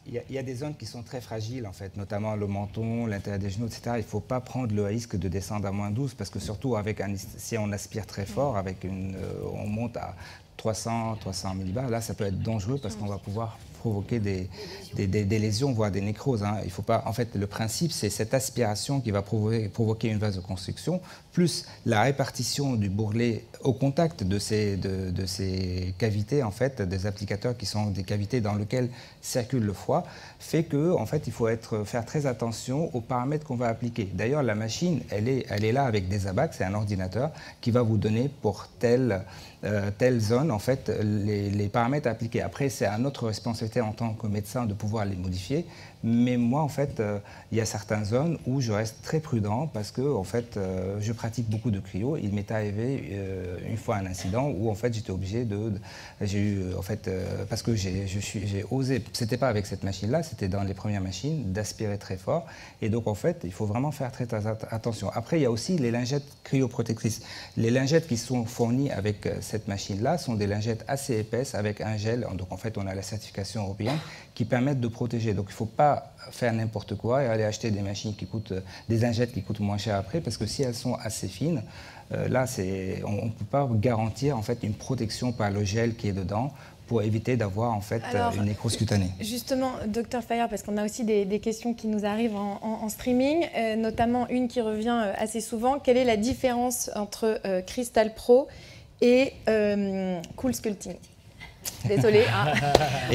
Il y a des zones qui sont très fragiles, en fait, notamment le menton, l'intérieur des genoux, etc. Il ne faut pas prendre le risque de descendre à moins 12, parce que surtout, si on aspire très fort, on monte à 300 millibars, là, ça peut être dangereux parce qu'on va pouvoir provoquer des lésions, voire des nécroses. Hein. Il faut pas, en fait, le principe, c'est cette aspiration qui va provoquer une vasoconstriction, plus la répartition du bourrelet au contact de ces cavités, en fait, des applicateurs qui sont des cavités dans lesquelles circule le foie, fait que, en fait, il faut faire très attention aux paramètres qu'on va appliquer. D'ailleurs, la machine, elle est là avec des abacs, c'est un ordinateur qui va vous donner pour telle zone, en fait, les paramètres appliqués. Après, c'est à notre responsabilité en tant que médecin de pouvoir les modifier. Mais moi, en fait, il y a certaines zones où je reste très prudent parce que, en fait, je pratique beaucoup de cryo. Il m'est arrivé une fois un incident où, en fait, j'étais obligé j'ai eu, en fait, parce que j'ai osé, c'était pas avec cette machine-là, c'était dans les premières machines, d'aspirer très fort. Et donc, en fait, il faut vraiment faire très attention. Après, il y a aussi les lingettes cryoprotectrices. Les lingettes qui sont fournies avec cette machine-là sont des lingettes assez épaisses avec un gel. Donc, en fait, on a la certification européenne qui permettent de protéger. Donc, il ne faut pas faire n'importe quoi et aller acheter des machines qui coûtent, des lingettes qui coûtent moins cher après, parce que si elles sont assez fines, là, on ne peut pas garantir en fait une protection par le gel qui est dedans pour éviter d'avoir en fait une nécrose cutanée. Justement, Dr Fayer, parce qu'on a aussi des questions qui nous arrivent en streaming, notamment une qui revient assez souvent. Quelle est la différence entre Crystal Pro et Cool Sculpting? Désolée, hein.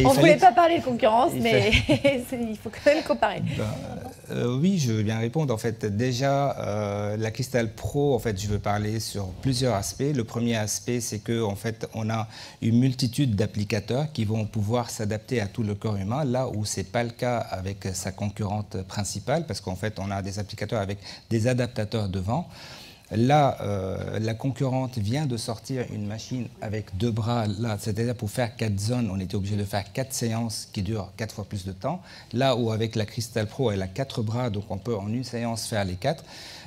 On ne voulait pas parler de concurrence, mais il faut quand même comparer. Oui, je veux bien répondre. En fait, déjà, la Cristal Pro, en fait, je veux parler sur plusieurs aspects. Le premier aspect, c'est qu'en fait, on a une multitude d'applicateurs qui vont pouvoir s'adapter à tout le corps humain, là où ce n'est pas le cas avec sa concurrente principale, parce qu'en fait, on a des applicateurs avec des adaptateurs devant. Là, la concurrente vient de sortir une machine avec 2 bras. Là, c'est-à-dire pour faire 4 zones, on était obligé de faire 4 séances qui durent 4 fois plus de temps. Là où avec la Cristal Pro, elle a 4 bras, donc on peut en une séance faire les 4.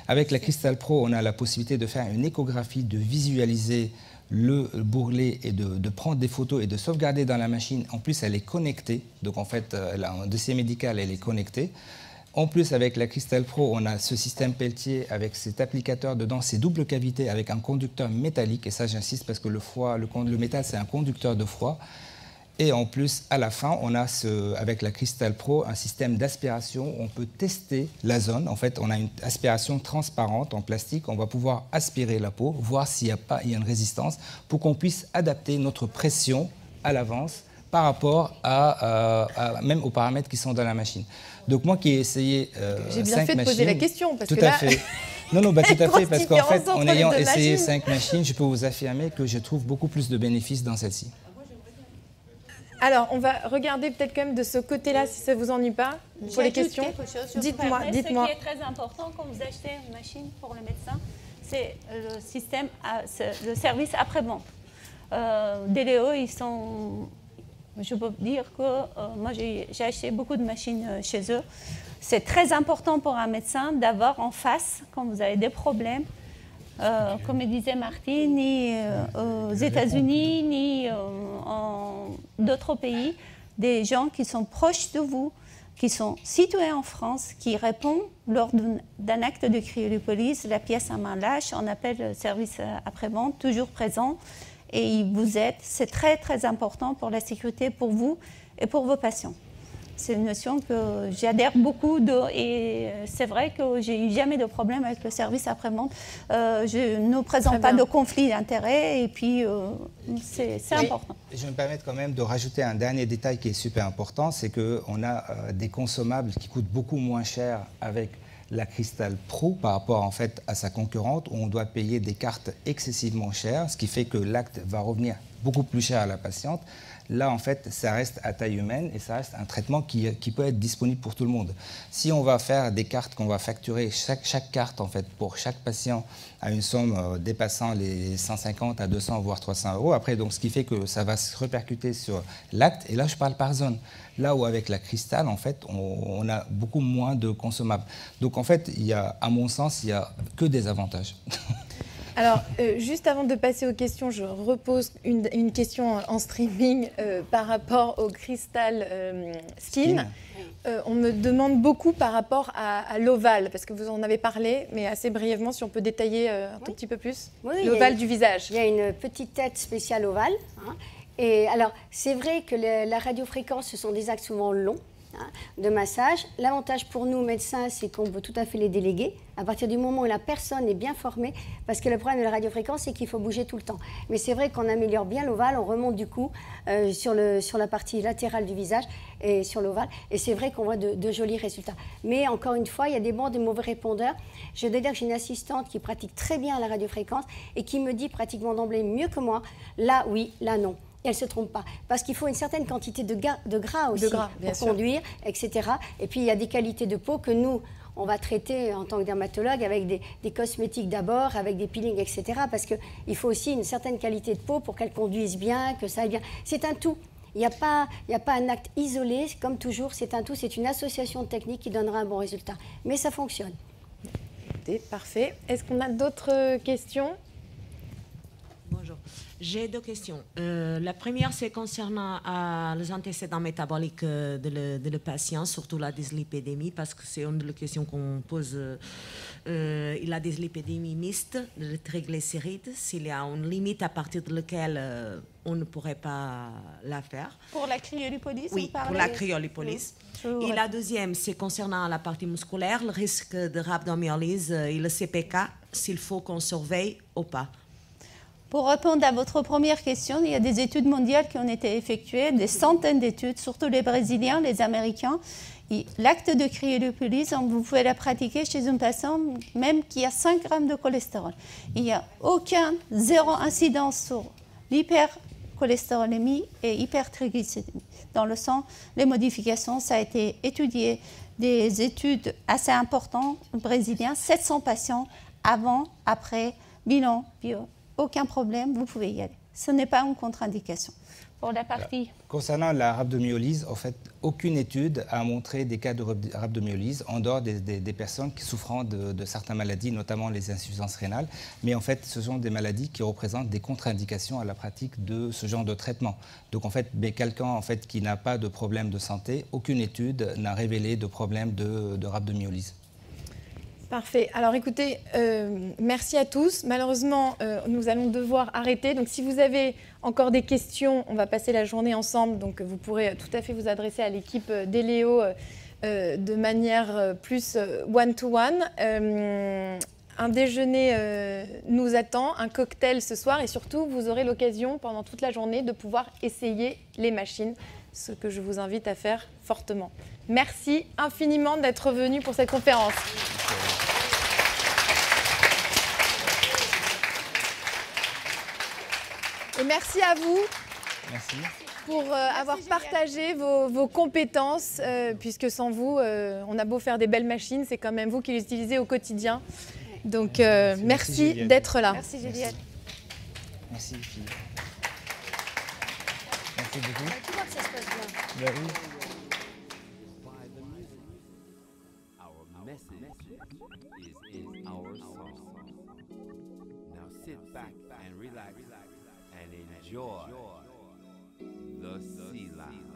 Avec la Cristal Pro, on a la possibilité de faire une échographie, de visualiser le bourrelet et de prendre des photos et de sauvegarder dans la machine. En plus, elle est connectée. Donc en fait, un dossier médical, elle est connectée. En plus, avec la Cristal Pro, on a ce système Peltier avec cet applicateur dedans, ces doubles cavités avec un conducteur métallique. Et ça, j'insiste parce que le métal, c'est un conducteur de froid. Et en plus, à la fin, on a avec la Cristal Pro un système d'aspiration. On peut tester la zone. En fait, on a une aspiration transparente en plastique. On va pouvoir aspirer la peau, voir s'il y a une résistance pour qu'on puisse adapter notre pression à l'avance par rapport même aux paramètres qui sont dans la machine. Donc moi qui ai essayé 5 machines... J'ai bien fait de poser la question, parce tout que là... à fait. Non, tout à fait, parce qu'en fait, en ayant essayé 5 machines, je peux vous affirmer que je trouve beaucoup plus de bénéfices dans celle-ci. Alors, on va regarder peut-être quand même de ce côté-là, si ça ne vous ennuie pas, pour les questions. Dites-moi. Ce qui est très important quand vous achetez une machine pour le médecin, c'est le système, le service après-vente. DDE, ils sont... Je peux dire que moi, j'ai acheté beaucoup de machines chez eux. C'est très important pour un médecin d'avoir en face, quand vous avez des problèmes, comme disait Martine, ni aux États-Unis, ni en d'autres pays, des gens qui sont proches de vous, qui sont situés en France, qui répondent lors d'un acte de cryolipolyse, la pièce à main lâche, on appelle le service après-vente, toujours présent. Et ils vous aident. C'est très, très important pour la sécurité, pour vous et pour vos patients. C'est une notion que j'adhère beaucoup et c'est vrai que j'ai eu jamais de problème avec le service après-vente. Je ne présente pas de conflit d'intérêts et puis c'est important. Je vais me permettre quand même de rajouter un dernier détail qui est super important, c'est qu'on a des consommables qui coûtent beaucoup moins cher avec la Cristal Pro par rapport en fait à sa concurrente où on doit payer des cartes excessivement chères, ce qui fait que l'acte va revenir beaucoup plus cher à la patiente. Là, en fait, ça reste à taille humaine et ça reste un traitement qui peut être disponible pour tout le monde. Si on va faire des cartes qu'on va facturer, chaque carte, en fait, pour chaque patient, à une somme dépassant les 150 à 200, voire 300 euros, après, donc, ce qui fait que ça va se répercuter sur l'acte, et là, je parle par zone. Là où, avec la Cristal, en fait, on a beaucoup moins de consommables. Donc, en fait, à mon sens, il n'y a que des avantages. Alors, juste avant de passer aux questions, je repose une question en streaming par rapport au Cristal Skin. On me demande beaucoup par rapport à l'ovale, parce que vous en avez parlé, mais assez brièvement, si on peut détailler un tout petit peu plus. Oui, l'ovale du visage. Il y a une petite tête spéciale ovale. Hein. Et alors, c'est vrai que la radiofréquence, ce sont des actes souvent longs de massage. L'avantage pour nous, médecins, c'est qu'on peut tout à fait les déléguer à partir du moment où la personne est bien formée, parce que le problème de la radiofréquence, c'est qu'il faut bouger tout le temps. Mais c'est vrai qu'on améliore bien l'ovale, on remonte du coup sur la partie latérale du visage et sur l'ovale, et c'est vrai qu'on voit de jolis résultats. Mais encore une fois, il y a des bons, des mauvais répondeurs. Je dois dire que j'ai une assistante qui pratique très bien la radiofréquence et qui me dit pratiquement d'emblée mieux que moi, là oui, là non. Et elle ne se trompe pas. Parce qu'il faut une certaine quantité de gras aussi pour conduire, etc. Et puis, il y a des qualités de peau que nous, on va traiter en tant que dermatologue avec des cosmétiques d'abord, avec des peelings, etc. Parce qu'il faut aussi une certaine qualité de peau pour qu'elle conduise bien, que ça aille bien. C'est un tout. Il n'y a pas un acte isolé. Comme toujours, c'est un tout. C'est une association de techniques qui donnera un bon résultat. Mais ça fonctionne. Parfait. Est-ce qu'on a d'autres questions ? Bonjour. J'ai deux questions. La première, c'est concernant les antécédents métaboliques de le patient, surtout la dyslipidémie, parce que c'est une des questions qu'on pose. Il a des dyslipidémies mixtes, de triglycérides, s'il y a une limite à partir de laquelle on ne pourrait pas la faire. Pour la cryolipolyse, oui, pour la cryolipolyse. Et la deuxième, c'est concernant la partie musculaire, le risque de rhabdomyolyse et le CPK, s'il faut qu'on surveille ou pas. Pour répondre à votre première question, il y a des études mondiales qui ont été effectuées, des centaines d'études, surtout les Brésiliens, les Américains. L'acte de cryolipylyse, vous pouvez la pratiquer chez une personne même qui a 5 grammes de cholestérol. Il n'y a zéro incidence sur l'hypercholestérolémie et hypertriglycérémie. Dans le sang, les modifications, ça a été étudié, des études assez importantes brésiliennes, 700 patients avant, après, bilan, bio. Aucun problème, vous pouvez y aller. Ce n'est pas une contre-indication. Pour la partie... Concernant la rhabdomyolyse, en fait, aucune étude a montré des cas de rhabdomyolyse en dehors des personnes qui souffrant de certaines maladies, notamment les insuffisances rénales. Mais en fait, ce sont des maladies qui représentent des contre-indications à la pratique de ce genre de traitement. Donc en fait, quelqu'un en fait, qui n'a pas de problème de santé, aucune étude n'a révélé de problème de rhabdomyolyse. Parfait. Alors écoutez, merci à tous. Malheureusement, nous allons devoir arrêter. Donc si vous avez encore des questions, on va passer la journée ensemble. Donc vous pourrez tout à fait vous adresser à l'équipe d'Eléo de manière plus one-to-one. Un déjeuner nous attend, un cocktail ce soir et surtout, vous aurez l'occasion pendant toute la journée de pouvoir essayer les machines, ce que je vous invite à faire fortement. Merci infiniment d'être venu pour cette conférence. Et merci à vous pour avoir partagé vos compétences, puisque sans vous, on a beau faire des belles machines, c'est quand même vous qui les utilisez au quotidien. Donc merci d'être là. Merci Juliette. Merci Philippe. Merci beaucoup. Tu vois que ça se passe bien. Oui. Enjoy the Sea Lounge.